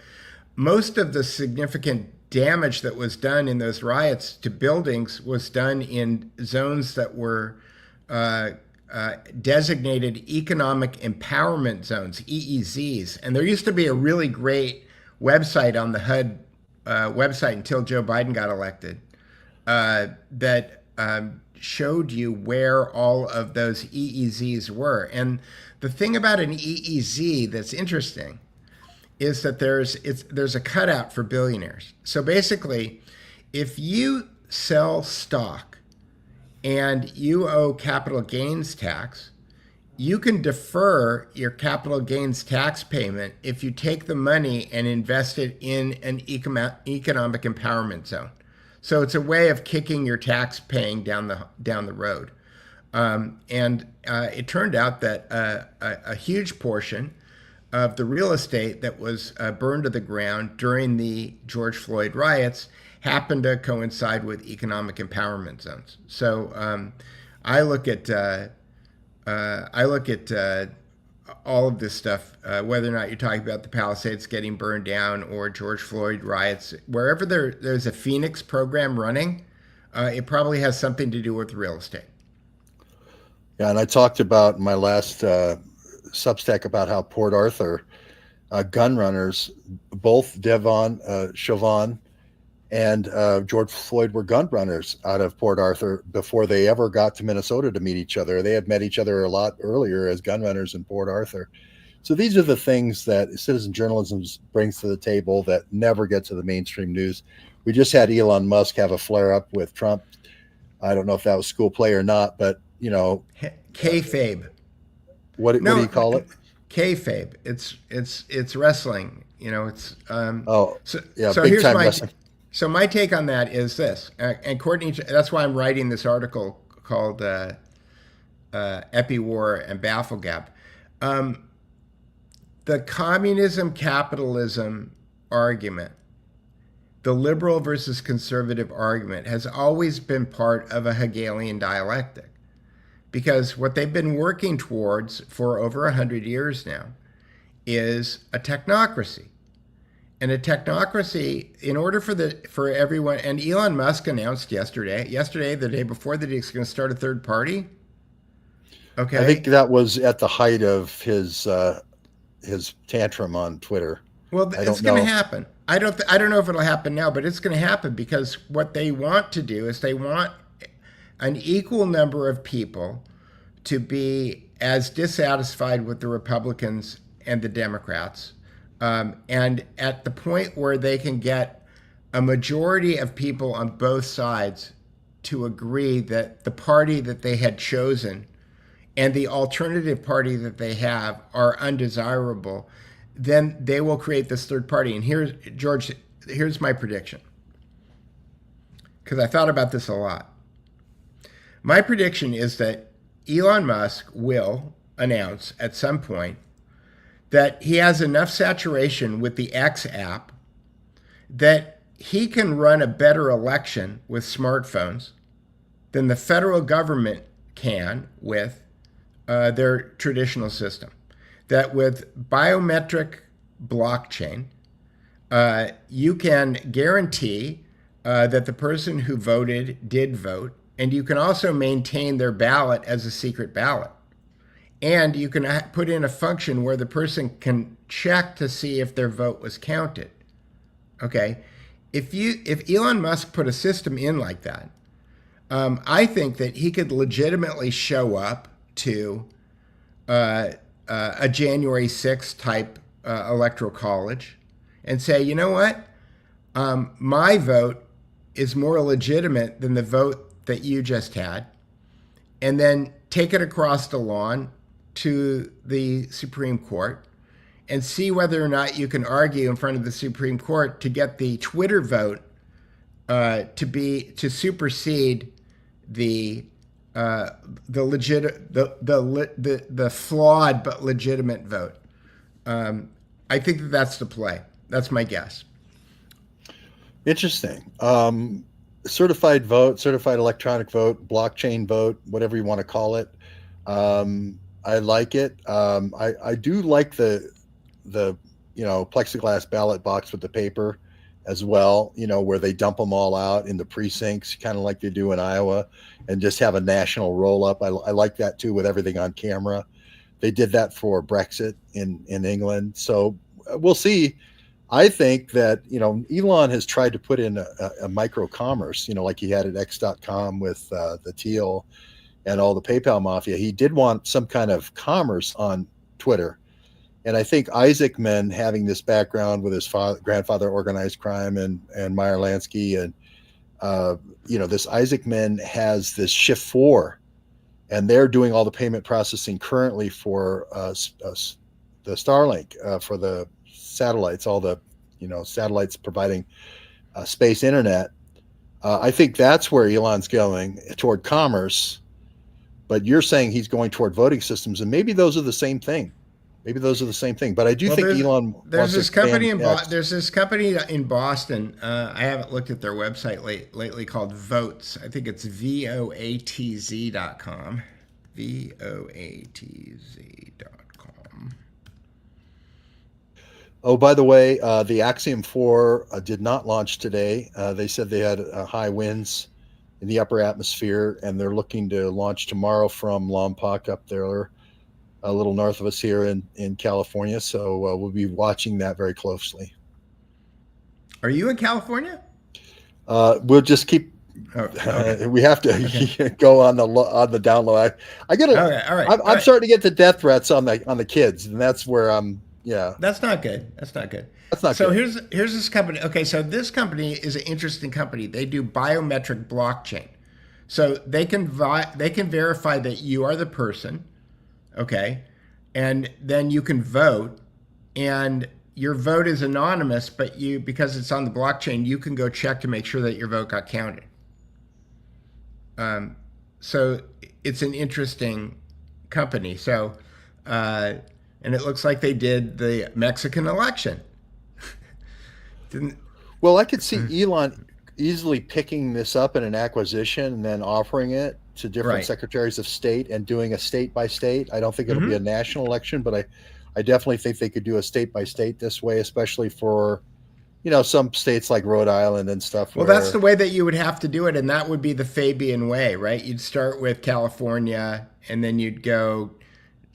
Speaker 8: most of the significant damage that was done in those riots to buildings was done in zones that were designated economic empowerment zones, EEZs. And there used to be a really great website on the HUD website until Joe Biden got elected that showed you where all of those EEZs were. And the thing about an EEZ that's interesting is that there's a cutout for billionaires. So basically, if you sell stock and you owe capital gains tax, you can defer your capital gains tax payment if you take the money and invest it in an economic empowerment zone. So it's a way of kicking your tax paying down the road. It turned out that a huge portion of the real estate that was burned to the ground during the George Floyd riots happened to coincide with economic empowerment zones. So I look at all of this stuff, whether or not you're talking about the Palisades getting burned down or George Floyd riots, wherever there's a Phoenix program running, it probably has something to do with real estate.
Speaker 9: Yeah, and I talked about in my last Substack about how Port Arthur gun runners, both Devon Chauvin and George Floyd were gun runners out of Port Arthur before they ever got to Minnesota to meet each other. They had met each other a lot earlier as gun runners in Port Arthur. So these are the things that citizen journalism brings to the table that never get to the mainstream news. We just had Elon Musk have a flare up with Trump. I don't know if that was school play or not, but
Speaker 8: kayfabe.
Speaker 9: What do you call it?
Speaker 8: Kayfabe. It's wrestling. It's
Speaker 9: big
Speaker 8: here's
Speaker 9: time wrestling.
Speaker 8: So my take on that is this, and Courtney, that's why I'm writing this article called Epi-War and Bafflegab. The communism capitalism argument, the liberal versus conservative argument, has always been part of a Hegelian dialectic, because what they've been working towards for over 100 years now is a technocracy. And a technocracy, in order for everyone, and Elon Musk announced yesterday, the day before, that he's going to start a third party. Okay,
Speaker 9: I think that was at the height of his tantrum on Twitter.
Speaker 8: Well, it's going to happen. I don't know if it'll happen now, but it's going to happen, because what they want to do is they want an equal number of people to be as dissatisfied with the Republicans and the Democrats. And at the point where they can get a majority of people on both sides to agree that the party that they had chosen and the alternative party that they have are undesirable, then they will create this third party. And here's my prediction, because I thought about this a lot. My prediction is that Elon Musk will announce at some point that he has enough saturation with the X app that he can run a better election with smartphones than the federal government can with their traditional system. That with biometric blockchain, you can guarantee that the person who voted did vote, and you can also maintain their ballot as a secret ballot. And you can put in a function where the person can check to see if their vote was counted. Okay, if Elon Musk put a system in like that, I think that he could legitimately show up to a January 6th type electoral college and say, you know what, my vote is more legitimate than the vote that you just had, and then take it across the lawn to the Supreme Court and see whether or not you can argue in front of the Supreme Court to get the Twitter vote to supersede the flawed but legitimate vote. I think that's the play. That's my guess.
Speaker 9: Interesting. Certified vote, certified electronic vote, blockchain vote, whatever you want to call it. I like it. I do like the plexiglass ballot box with the paper as well, where they dump them all out in the precincts, kind of like they do in Iowa, and just have a national roll up. I like that too, with everything on camera. They did that for Brexit in England. So we'll see. I think that, Elon has tried to put in a micro commerce, like he had at X.com with the Teal and all the PayPal mafia. He did want some kind of commerce on Twitter. And I think Isaacman, having this background with his grandfather, organized crime, and Meyer Lansky, and this Isaacman has this Shift 4, and they're doing all the payment processing currently for the Starlink, for the satellites, all the satellites providing space internet. I think that's where Elon's going, toward commerce. But you're saying he's going toward voting systems, and maybe those are the same thing. But I do think Elon
Speaker 8: there's
Speaker 9: wants
Speaker 8: this
Speaker 9: to
Speaker 8: company
Speaker 9: expand
Speaker 8: there's this company in Boston. I haven't looked at their website lately, called Votes. I think it's voatz.com. voatz.com.
Speaker 9: Oh, by the way, the Axiom 4 did not launch today. They said they had high winds in the upper atmosphere, and they're looking to launch tomorrow from Lompoc up there, a little north of us here in California. So we'll be watching that very closely.
Speaker 8: Are you in California?
Speaker 9: We'll just keep. Okay. We have to go on the down low. I get all right. I'm starting to get the death threats on the kids, and that's where I'm. Yeah,
Speaker 8: that's not good. So here's this company. Okay, so this company is an interesting company. They do biometric blockchain, so they can verify that you are the person. Okay, and then you can vote, and your vote is anonymous, but because it's on the blockchain, you can go check to make sure that your vote got counted. So it's an interesting company. So, and it looks like they did the Mexican election.
Speaker 9: Well, I could see Elon easily picking this up in an acquisition and then offering it to different secretaries of state and doing a state by state. I don't think it'll be a national election, but I definitely think they could do a state by state this way, especially for, some states like Rhode Island and stuff.
Speaker 8: Well, that's the way that you would have to do it. And that would be the Fabian way, right? You'd start with California, and then you'd go,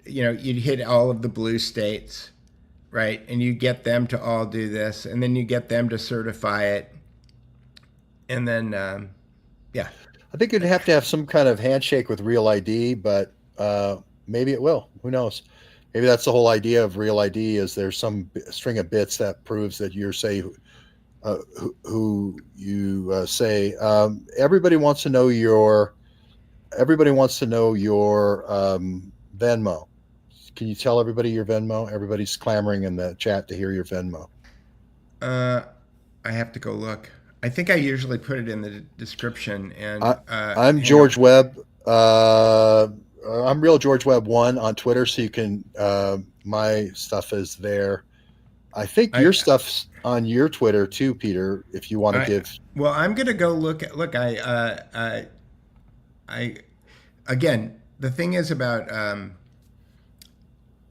Speaker 8: you'd hit all of the blue states, right? And you get them to all do this, and then you get them to certify it. And then,
Speaker 9: I think you'd have to have some kind of handshake with Real ID, but maybe it will. Who knows? Maybe that's the whole idea of Real ID, is there's some string of bits that proves that you're who you say. Everybody wants to know your Venmo. Can you tell everybody your Venmo? Everybody's clamoring in the chat to hear your Venmo.
Speaker 8: I have to go look. I think I usually put it in the description. And
Speaker 9: I'm George Webb. I'm Real George Webb 1 on Twitter, so you can. My stuff is there. I think your stuff's on your Twitter too, Peter. If you want to give.
Speaker 8: Well, I'm gonna go look. I again, the thing is about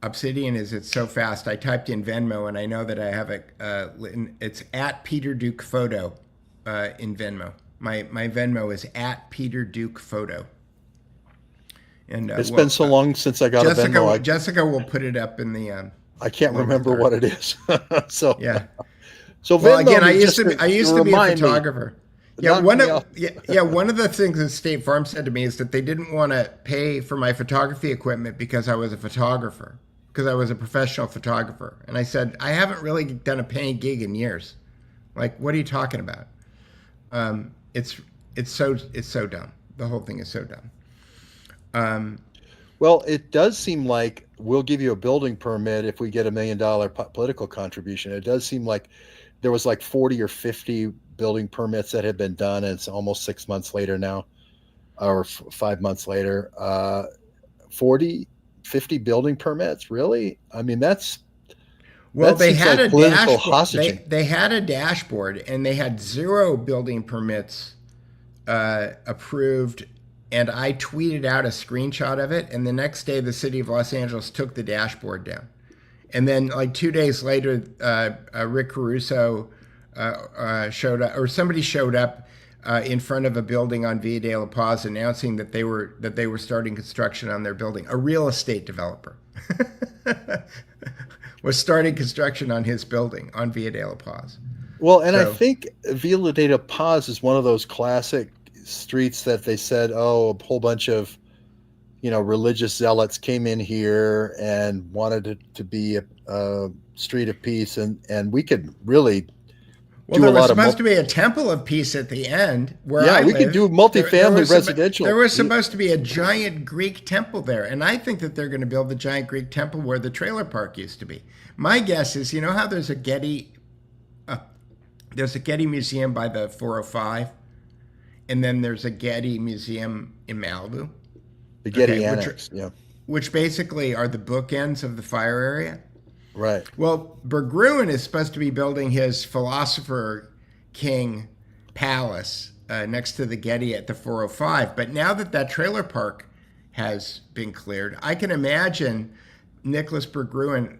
Speaker 8: Obsidian is it's so fast. I typed in Venmo, and I know that I have it. It's at Peter Duke Photo in Venmo. My Venmo is at Peter Duke Photo. And
Speaker 9: it's been so long since I got a Venmo.
Speaker 8: Jessica will put it up in the.
Speaker 9: I can't remember what it is. So
Speaker 8: yeah.
Speaker 9: So
Speaker 8: well,
Speaker 9: Venmo,
Speaker 8: again, I used to be a photographer. Yeah, one of the things that State Farm said to me is that they didn't want to pay for my photography equipment because I was a photographer, because I was a professional photographer. And I said, I haven't really done a paying gig in years. Like, what are you talking about? It's so dumb. The whole thing is so dumb.
Speaker 9: Well, it does seem like we'll give you a building permit if we get $1 million political contribution. It does seem like there was like 40 or 50 building permits that had been done, and it's almost 6 months later now, or 5 months later. 40, 50 building permits, really? I mean,
Speaker 8: they had a dashboard. They had a dashboard, and they had 0 building permits approved. And I tweeted out a screenshot of it, and the next day the city of Los Angeles took the dashboard down. And then like 2 days later, Rick Caruso showed up, or somebody showed up in front of a building on Via de la Paz announcing that they were starting construction on their building. A real estate developer was starting construction on his building on Via de la Paz.
Speaker 9: Well, and I think Villa de la Paz is one of those classic streets that they said, oh, a whole bunch of, religious zealots came in here and wanted it to be a street of peace, and we could really
Speaker 8: there was supposed to be a temple of peace at the end where
Speaker 9: we could do multifamily residential.
Speaker 8: There was supposed to be a giant Greek temple there, and I think that they're going to build the giant Greek temple where the trailer park used to be. My guess is, how there's a Getty Museum by the 405, and then there's a Getty Museum in Malibu.
Speaker 9: The Getty Annex,
Speaker 8: which basically are the bookends of the fire area.
Speaker 9: Right.
Speaker 8: Well, Berggruen is supposed to be building his Philosopher King Palace next to the Getty at the 405. But now that trailer park has been cleared, I can imagine Nicholas Berggruen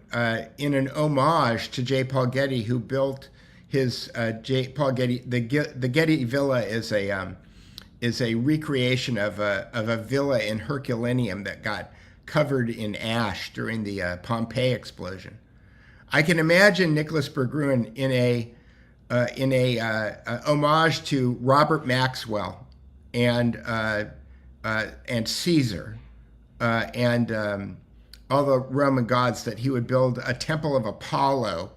Speaker 8: in an homage to J. Paul Getty, who built his J. Paul Getty. The Getty Villa is a recreation of a villa in Herculaneum that got covered in ash during the Pompeii explosion. I can imagine Nicholas Berggruen in a homage to Robert Maxwell and Caesar and all the Roman gods, that he would build a temple of Apollo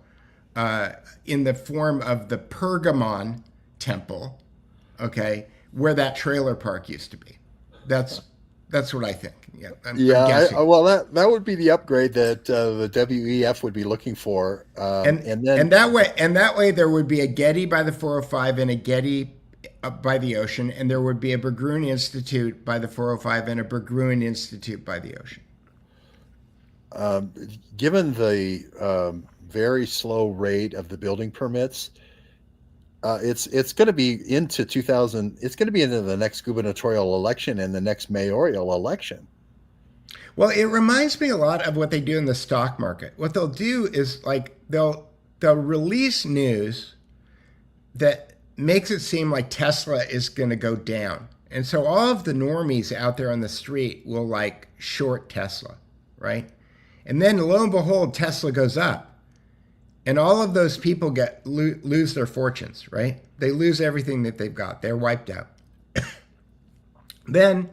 Speaker 8: in the form of the Pergamon temple, where that trailer park used to be. That's what I think. I'm
Speaker 9: well, that would be the upgrade that the WEF would be looking for, and
Speaker 8: that way there would be a Getty by the 405 and a Getty by the ocean, and there would be a Berggruen Institute by the 405 and a Berggruen Institute by the ocean.
Speaker 9: Given the very slow rate of the building permits, it's going to be into 2000. It's going to be into the next gubernatorial election and the next mayoral election.
Speaker 8: Well, it reminds me a lot of what they do in the stock market. What they'll do is they'll release news that makes it seem like Tesla is going to go down. And so all of the normies out there on the street will short Tesla, right? And then lo and behold, Tesla goes up. And all of those people lose their fortunes, right? They lose everything that they've got. They're wiped out. Then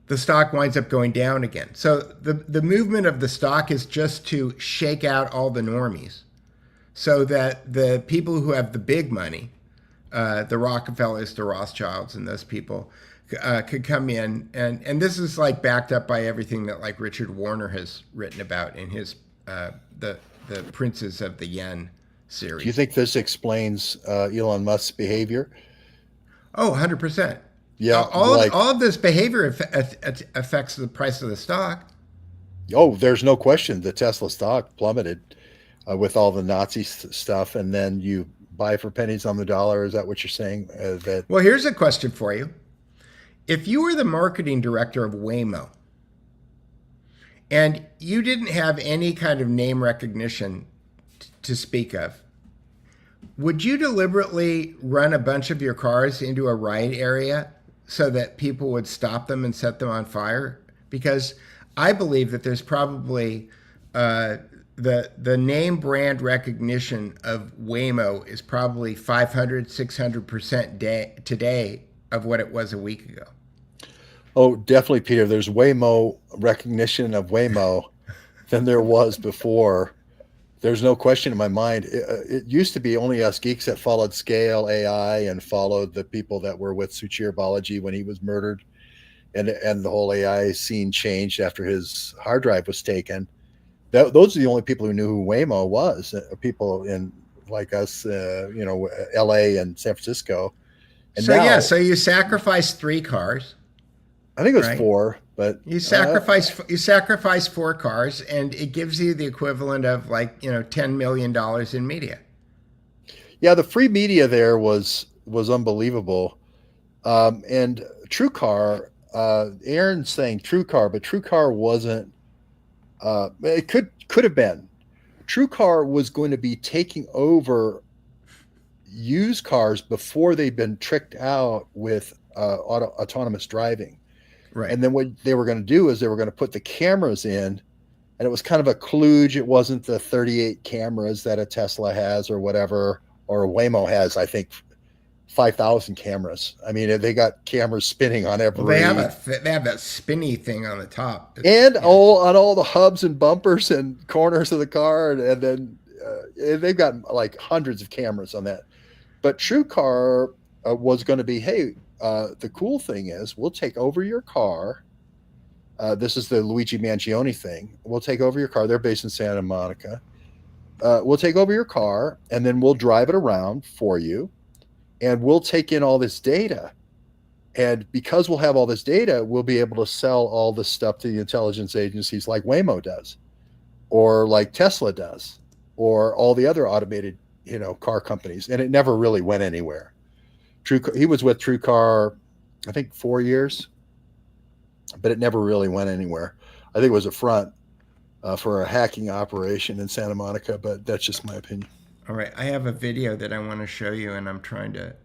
Speaker 8: the stock winds up going down again. So the movement of the stock is just to shake out all the normies so that the people who have the big money, the Rockefellers, the Rothschilds, and those people could come in. And this is backed up by everything that Richard Warner has written about in his the Princes of the Yen series.
Speaker 9: Do you think this explains Elon Musk's behavior?
Speaker 8: Oh, 100%.
Speaker 9: Yeah.
Speaker 8: All of this behavior affects the price of the stock.
Speaker 9: Oh, there's no question. The Tesla stock plummeted with all the Nazi stuff, and then you buy for pennies on the dollar. Is that what you're saying?
Speaker 8: Well, here's a question for you. If you were the marketing director of Waymo, and you didn't have any kind of name recognition to speak of, would you deliberately run a bunch of your cars into a riot area so that people would stop them and set them on fire? Because I believe that there's probably the name brand recognition of Waymo is probably 500, 600% today of what it was a week ago.
Speaker 9: Oh, definitely, Peter. There's way more recognition of Waymo than there was before. There's no question in my mind. It used to be only us geeks that followed Scale AI and followed the people that were with Suchir Balaji when he was murdered. And the whole AI scene changed after his hard drive was taken. Those are the only people who knew who Waymo was, people in like us, LA and San Francisco. And
Speaker 8: so you sacrificed 3 cars.
Speaker 9: I think it was 4, but
Speaker 8: you sacrifice 4 cars, and it gives you the equivalent of $10 million in media.
Speaker 9: Yeah, the free media there was unbelievable. And TrueCar, Aaron's saying TrueCar, but TrueCar wasn't. It could have been. TrueCar was going to be taking over use cars before they've been tricked out with autonomous driving.
Speaker 8: Right.
Speaker 9: And then what they were going to do is they were going to put the cameras in, and it was kind of a kludge. It wasn't the 38 cameras that a Tesla has or whatever, or a Waymo has, I think, 5,000 cameras. I mean, they got cameras spinning on every.
Speaker 8: Well, they have that spinny thing on the top,
Speaker 9: and on all the hubs and bumpers and corners of the car, and then they've got like hundreds of cameras on that. But TrueCar was going to be, hey, the cool thing is we'll take over your car. This is the Luigi Mangione thing. We'll take over your car. They're based in Santa Monica. We'll take over your car, and then we'll drive it around for you. And we'll take in all this data. And because we'll have all this data, we'll be able to sell all this stuff to the intelligence agencies like Waymo does, or like Tesla does, or all the other automated, car companies. And it never really went anywhere. He was with TrueCar, I think 4 years, but it never really went anywhere. I think it was a front for a hacking operation in Santa Monica, but that's just my opinion.
Speaker 8: All right, I have a video that I want to show you, and I'm trying to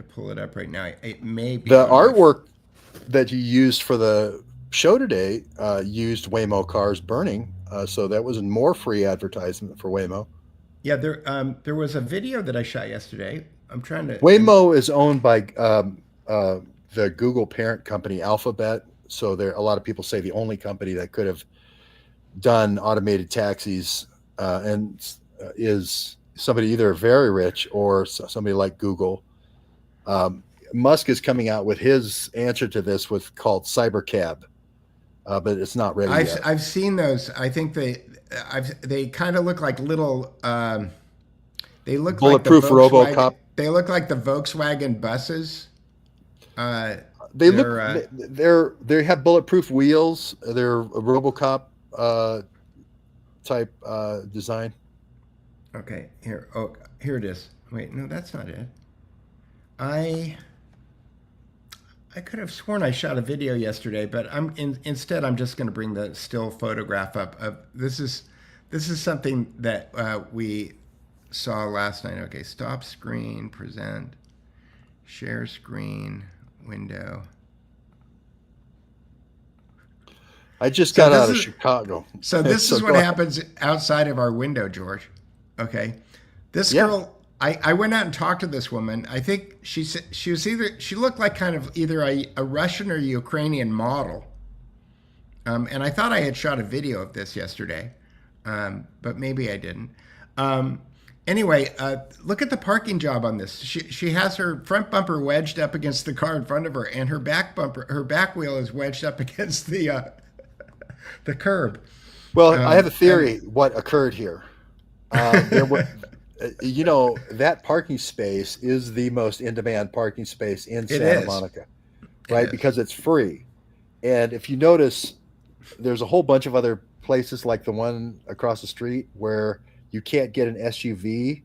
Speaker 8: pull it up right now. It may be
Speaker 9: the artwork that you used for the show today used Waymo cars burning, so that was more free advertisement for Waymo.
Speaker 8: Yeah, there was a video that I shot yesterday. I'm trying to.
Speaker 9: Waymo is owned by the Google parent company Alphabet, so a lot of people say the only company that could have done automated taxis. Is somebody either very rich or somebody like Google. Musk is coming out with his answer to this called Cybercab, but it's not ready yet.
Speaker 8: I've seen those. I think they kind of look like little. They look
Speaker 9: bulletproof
Speaker 8: like
Speaker 9: RoboCop.
Speaker 8: They look like the Volkswagen buses.
Speaker 9: They have bulletproof wheels. They're a RoboCop type design.
Speaker 8: Okay, here. Oh, here it is. Wait, no, that's not it. I could have sworn I shot a video yesterday, but instead I'm just going to bring the still photograph up. This is something that we saw last night. Okay, stop screen, present, share screen, window.
Speaker 9: I just got out of Chicago.
Speaker 8: So this is what happens outside of our window, George. Okay. This girl, I went out and talked to this woman. I think she looked like kind of either a Russian or Ukrainian model. And I thought I had shot a video of this yesterday, but maybe I didn't. Anyway, look at the parking job on this. She has her front bumper wedged up against the car in front of her, and her back wheel is wedged up against the curb.
Speaker 9: Well, I have a theory what occurred here. That parking space is the most in-demand parking space in Santa Monica, right? Because it's free. And if you notice, there's a whole bunch of other places like the one across the street where you can't get an SUV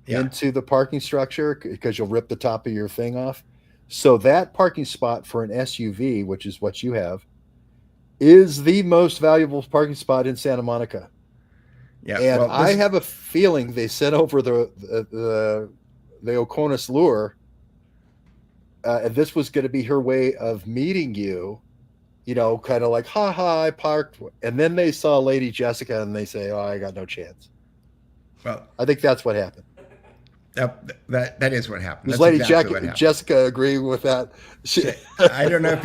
Speaker 9: into the parking structure because you'll rip the top of your thing off. So that parking spot for an SUV, which is what you have, is the most valuable parking spot in Santa Monica. Yeah, and I have a feeling they sent over the Oconus lure, and this was going to be her way of meeting you, kind of like, ha, I parked. And then they saw Lady Jessica and they say, oh, I got no chance. Well, I think that's what happened.
Speaker 8: That is what happened.
Speaker 9: Does Lady Jessica agree with that?
Speaker 8: I don't know if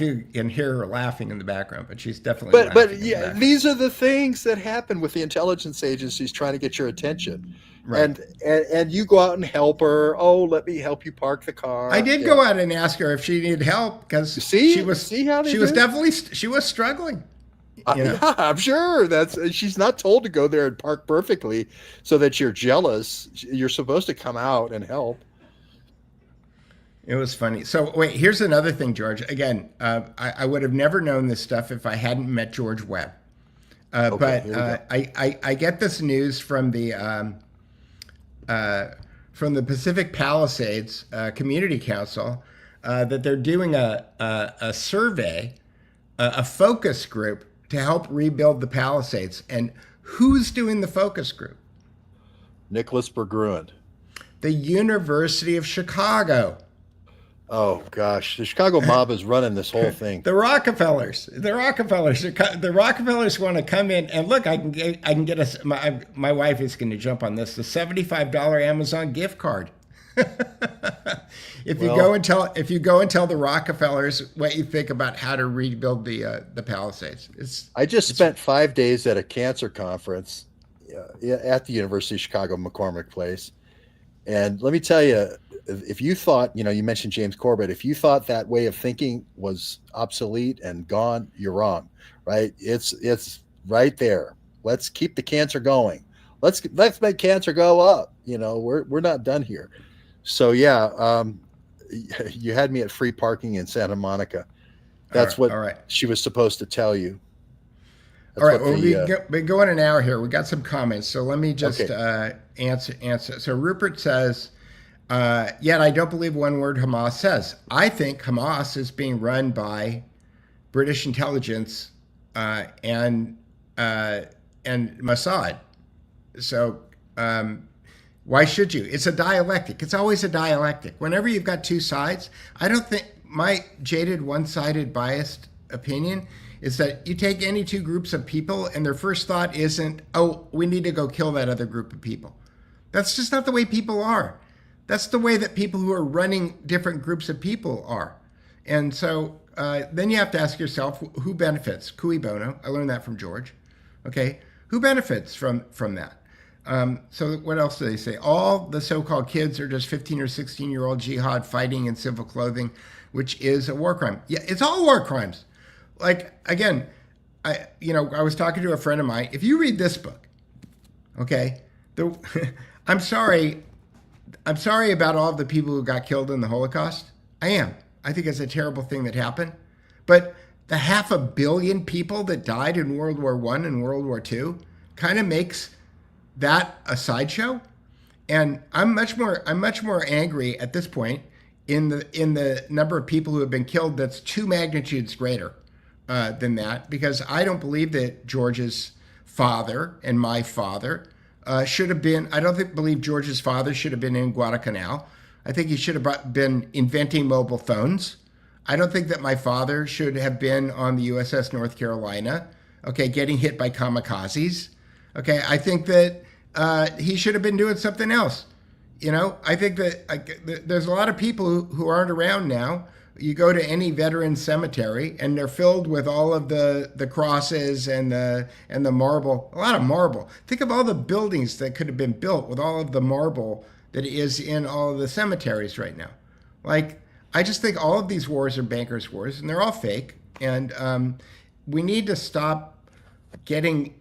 Speaker 8: you can hear her laughing in the background, but she's definitely.
Speaker 9: But yeah, these are the things that happen with the intelligence agencies trying to get your attention, right? And you go out and help her. Oh, let me help you park the car.
Speaker 8: I did go out and ask her if she needed help because she was struggling.
Speaker 9: Yeah, I'm sure she's not told to go there and park perfectly so that you're jealous. You're supposed to come out and help.
Speaker 8: It was funny. So wait, here's another thing, George. Again, I would have never known this stuff if I hadn't met George Webb. But I get this news from the Pacific Palisades Community Council that they're doing a survey, a focus group to help rebuild the Palisades. And who's doing the focus group?
Speaker 9: Nicholas Bergruen.
Speaker 8: The University of Chicago.
Speaker 9: Oh gosh, the Chicago mob is running this whole thing.
Speaker 8: The Rockefellers want to come in and look. I can get us. My wife is going to jump on this. The $75 Amazon gift card. If you go and tell the Rockefellers what you think about how to rebuild the Palisades.
Speaker 9: I just spent 5 days at a cancer conference at the University of Chicago McCormick Place, and let me tell you, if you thought, you mentioned James Corbett, if you thought that way of thinking was obsolete and gone, you're wrong, right? It's right there. Let's keep the cancer going. Let's make cancer go up. We're not done here. So yeah, you had me at free parking in Santa Monica. That's all right. She was supposed to tell you.
Speaker 8: All right. Well, we've been going an hour here. We got some comments, so let me just answer. So Rupert says, yet I don't believe one word Hamas says. I think Hamas is being run by British intelligence and Mossad. So why should you? It's a dialectic. It's always a dialectic. Whenever you've got two sides, I don't think, my jaded, one-sided, biased opinion is that you take any two groups of people and their first thought isn't, oh, we need to go kill that other group of people. That's just not the way people are. That's the way that people who are running different groups of people are. And so then you have to ask yourself, who benefits? Cui bono. I learned that from George. Okay. Who benefits from that? So what else do they say? All the so-called kids are just 15 or 16-year-old jihad fighting in civil clothing, which is a war crime. Yeah, it's all war crimes. Like, again, I was talking to a friend of mine. If you read this book, okay, I'm sorry about all of the people who got killed in the Holocaust. I am. I think it's a terrible thing that happened. But the 500 million people that died in World War I and World War II kind of makes that a sideshow. And I'm much more angry at this point in the number of people who have been killed that's 2 magnitudes greater than that, because I don't believe that George's father and my father should have been. I don't believe George's father should have been in Guadalcanal. I think he should have been inventing mobile phones. I don't think that my father should have been on the USS North Carolina, okay, getting hit by kamikazes. Okay, I think that he should have been doing something else. I think that there's a lot of people who aren't around now. You go to any veteran cemetery and they're filled with all of the crosses and the marble, a lot of marble. Think of all the buildings that could have been built with all of the marble that is in all of the cemeteries right now. Like, I just think all of these wars are bankers' wars, and they're all fake. And we need to stop getting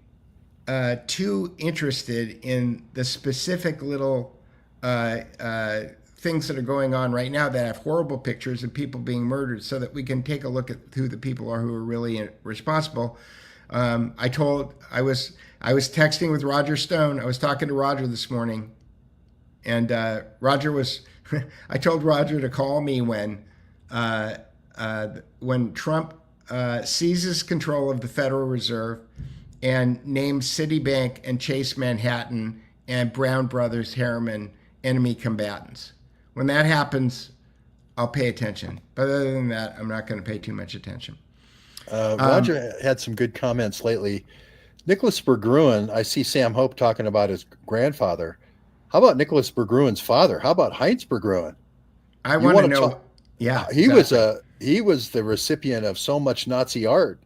Speaker 8: too interested in the specific little things that are going on right now that have horrible pictures of people being murdered, so that we can take a look at who the people are who are really responsible. I was texting with Roger Stone. I was talking to Roger this morning, and Roger was. I told Roger to call me when Trump seizes control of the Federal Reserve and names Citibank and Chase Manhattan and Brown Brothers Harriman enemy combatants. When that happens, I'll pay attention. But other than that, I'm not going to pay too much attention.
Speaker 9: Roger had some good comments lately. Nicholas Bergruen, I see Sam Hope talking about his grandfather. How about Nicholas Bergruen's father? How about Heinz Bergruen?
Speaker 8: I want to know. Yeah,
Speaker 9: he was the recipient of so much Nazi art.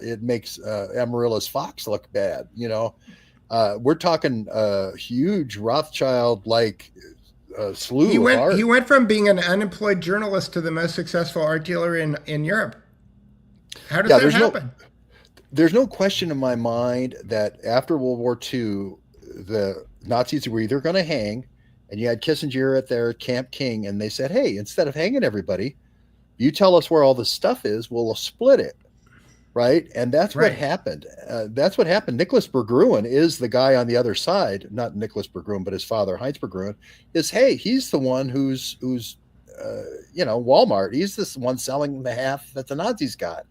Speaker 9: It makes Amaryllis Fox look bad. We're talking a huge Rothschild-like slew of art.
Speaker 8: He went from being an unemployed journalist to the most successful art dealer in Europe. How does that happen?
Speaker 9: There's no question in my mind that after World War II, the Nazis were either going to hang, and you had Kissinger at their Camp King, and they said, hey, instead of hanging everybody, you tell us where all the stuff is, we'll split it. Right. And that's what happened. That's what happened. Nicholas Bergruen is the guy on the other side, not Nicholas Bergruen, but his father, Heinz Bergruen, he's the one who's Walmart. He's the one selling the half that the Nazis got.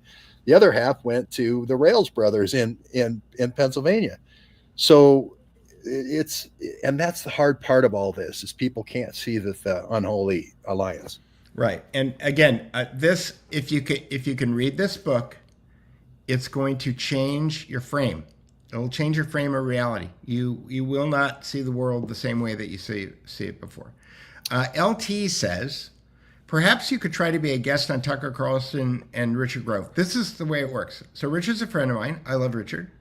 Speaker 9: The other half went to the Rails brothers in Pennsylvania. So and that's the hard part of all this is people can't see the unholy alliance.
Speaker 8: Right. And again, this, if you can read this book, it's going to change your frame. It'll change your frame of reality. You will not see the world the same way that you see it before. LT says, perhaps you could try to be a guest on Tucker Carlson and Richard Grove. This is the way it works. So Richard's a friend of mine. I love Richard.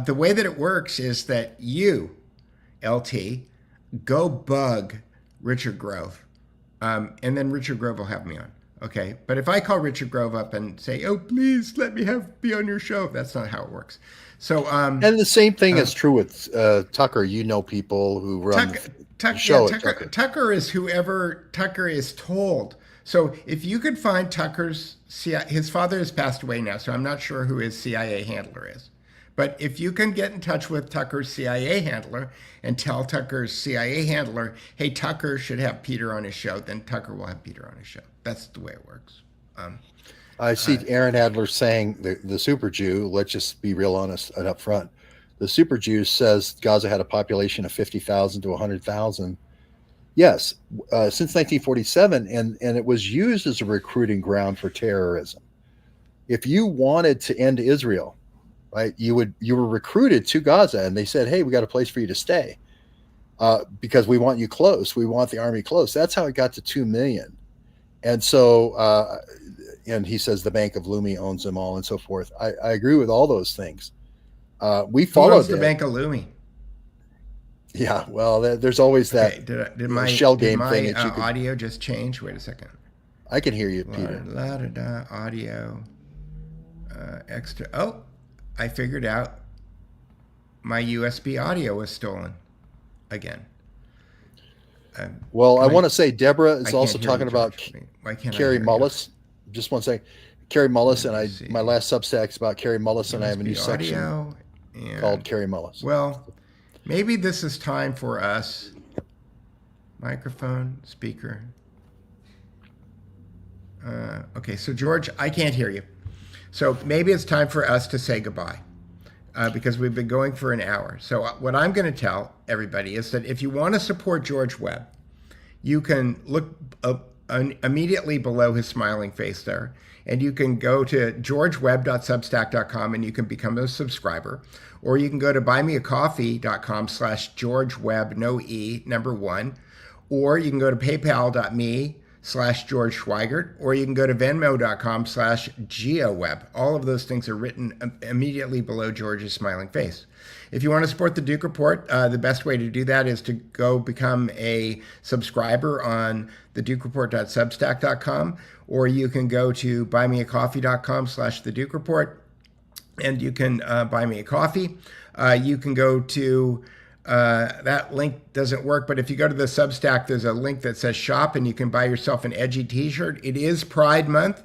Speaker 8: The way that it works is that you, LT, go bug Richard Grove. And then Richard Grove will have me on. Okay. But if I call Richard Grove up and say, oh, please let me be on your show, that's not how it works. So,
Speaker 9: and the same thing is true with Tucker. You know, people who run the show.
Speaker 8: Yeah, Tucker is whoever Tucker is told. So if you could find Tucker's his father has passed away now, so I'm not sure who his CIA handler is. But if you can get in touch with Tucker's CIA handler and tell Tucker's CIA handler, hey, Tucker should have Peter on his show, then Tucker will have Peter on his show. That's the way it works.
Speaker 9: I see Aaron Adler saying the Super Jew, let's just be real honest and up front. The Super Jew says Gaza had a population of 50,000 to 100,000. Yes, since 1947, and it was used as a recruiting ground for terrorism. If you wanted to end Israel, right, you were recruited to Gaza, and they said, hey, we got a place for you to stay because we want you close. We want the army close. That's how it got to 2 million. And so, and he says the Bank of Lumi owns them all and so forth. I agree with all those things. We followed
Speaker 8: the Bank of Lumi.
Speaker 9: Yeah, well, there's always that
Speaker 8: did my
Speaker 9: shell game thing. That you could,
Speaker 8: audio just change? Wait a second.
Speaker 9: I can hear you, Peter.
Speaker 8: Audio. Extra. Oh, I figured out my USB audio was stolen again.
Speaker 9: Well, I want to say Deborah is also talking about Carrie Mullis. Just one second. Carrie Mullis, and my last Substack is about Carrie Mullis, and I have a new section called Carrie Mullis.
Speaker 8: Well, maybe this is time for us. Microphone, speaker. Okay, so George, I can't hear you. So maybe it's time for us to say goodbye because we've been going for an hour. So what I'm going to tell everybody is that if you want to support George Webb, you can look immediately below his smiling face there, and you can go to georgewebb.substack.com and you can become a subscriber, or you can go to buymeacoffee.com/GeorgeWebb, no E, number 1, or you can go to paypal.me/George Schweigert, or you can go to venmo.com/GeoWebb. All of those things are written immediately below George's smiling face. If you want to support the Duke Report, the best way to do that is to go become a subscriber on thedukereport.substack.com, or you can go to buymeacoffee.com/thedukereport, and you can buy me a coffee. You can go to that link doesn't work, but if you go to the Substack, there's a link that says shop, and you can buy yourself an edgy t-shirt. It is Pride Month,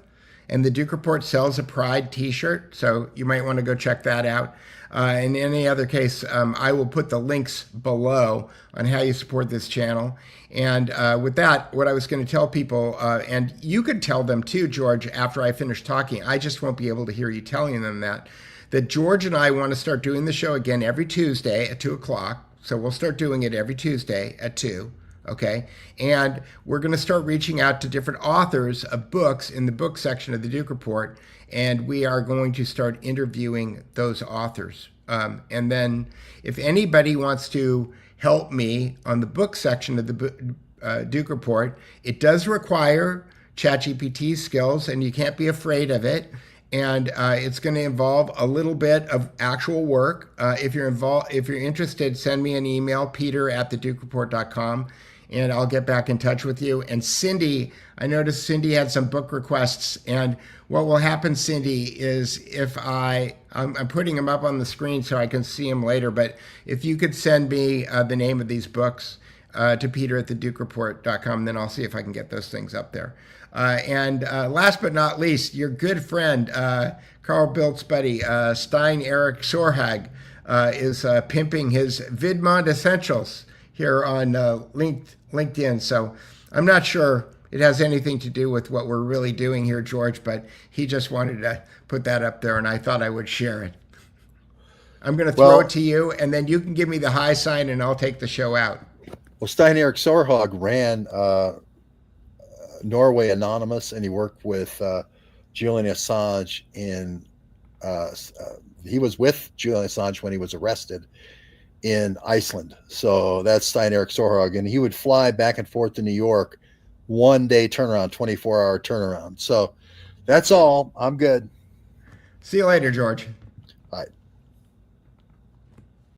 Speaker 8: and the Duke Report sells a Pride t-shirt, so you might want to go check that out. In any other case, I will put the links below on how you support this channel. And with that, what I was going to tell people, and you could tell them too, George, after I finish talking, I just won't be able to hear you telling them that George and I want to start doing the show again every Tuesday at 2 o'clock. So we'll start doing it every Tuesday at 2, okay? And we're going to start reaching out to different authors of books in the book section of the Duke Report, and we are going to start interviewing those authors. And then if anybody wants to help me on the book section of the Duke Report, it does require ChatGPT skills, and you can't be afraid of it. And it's going to involve a little bit of actual work. If you're interested, send me an email, peter@thedukereport.com, and I'll get back in touch with you. And Cindy, I noticed Cindy had some book requests, and what will happen, Cindy, is if I'm putting them up on the screen so I can see them later, but if you could send me the name of these books to peter@thedukereport.com, then I'll see if I can get those things up there. And last but not least, your good friend, Carl Bildt's buddy, Stein Eric Sorhag, is pimping his Vidmond Essentials here on LinkedIn. So I'm not sure it has anything to do with what we're really doing here, George, but he just wanted to put that up there, and I thought I would share it. I'm going to throw
Speaker 9: Well-
Speaker 8: it to you, and then you can give me the high sign, and I'll take the show out.
Speaker 9: Well, Stein Erik Sorhag ran Norway Anonymous, and he worked with Julian Assange he was with Julian Assange when he was arrested in Iceland. So that's Stein Erik Sorhag, and he would fly back and forth to New York, 1 day turnaround, 24-hour turnaround. So that's all. I'm good.
Speaker 8: See you later, George.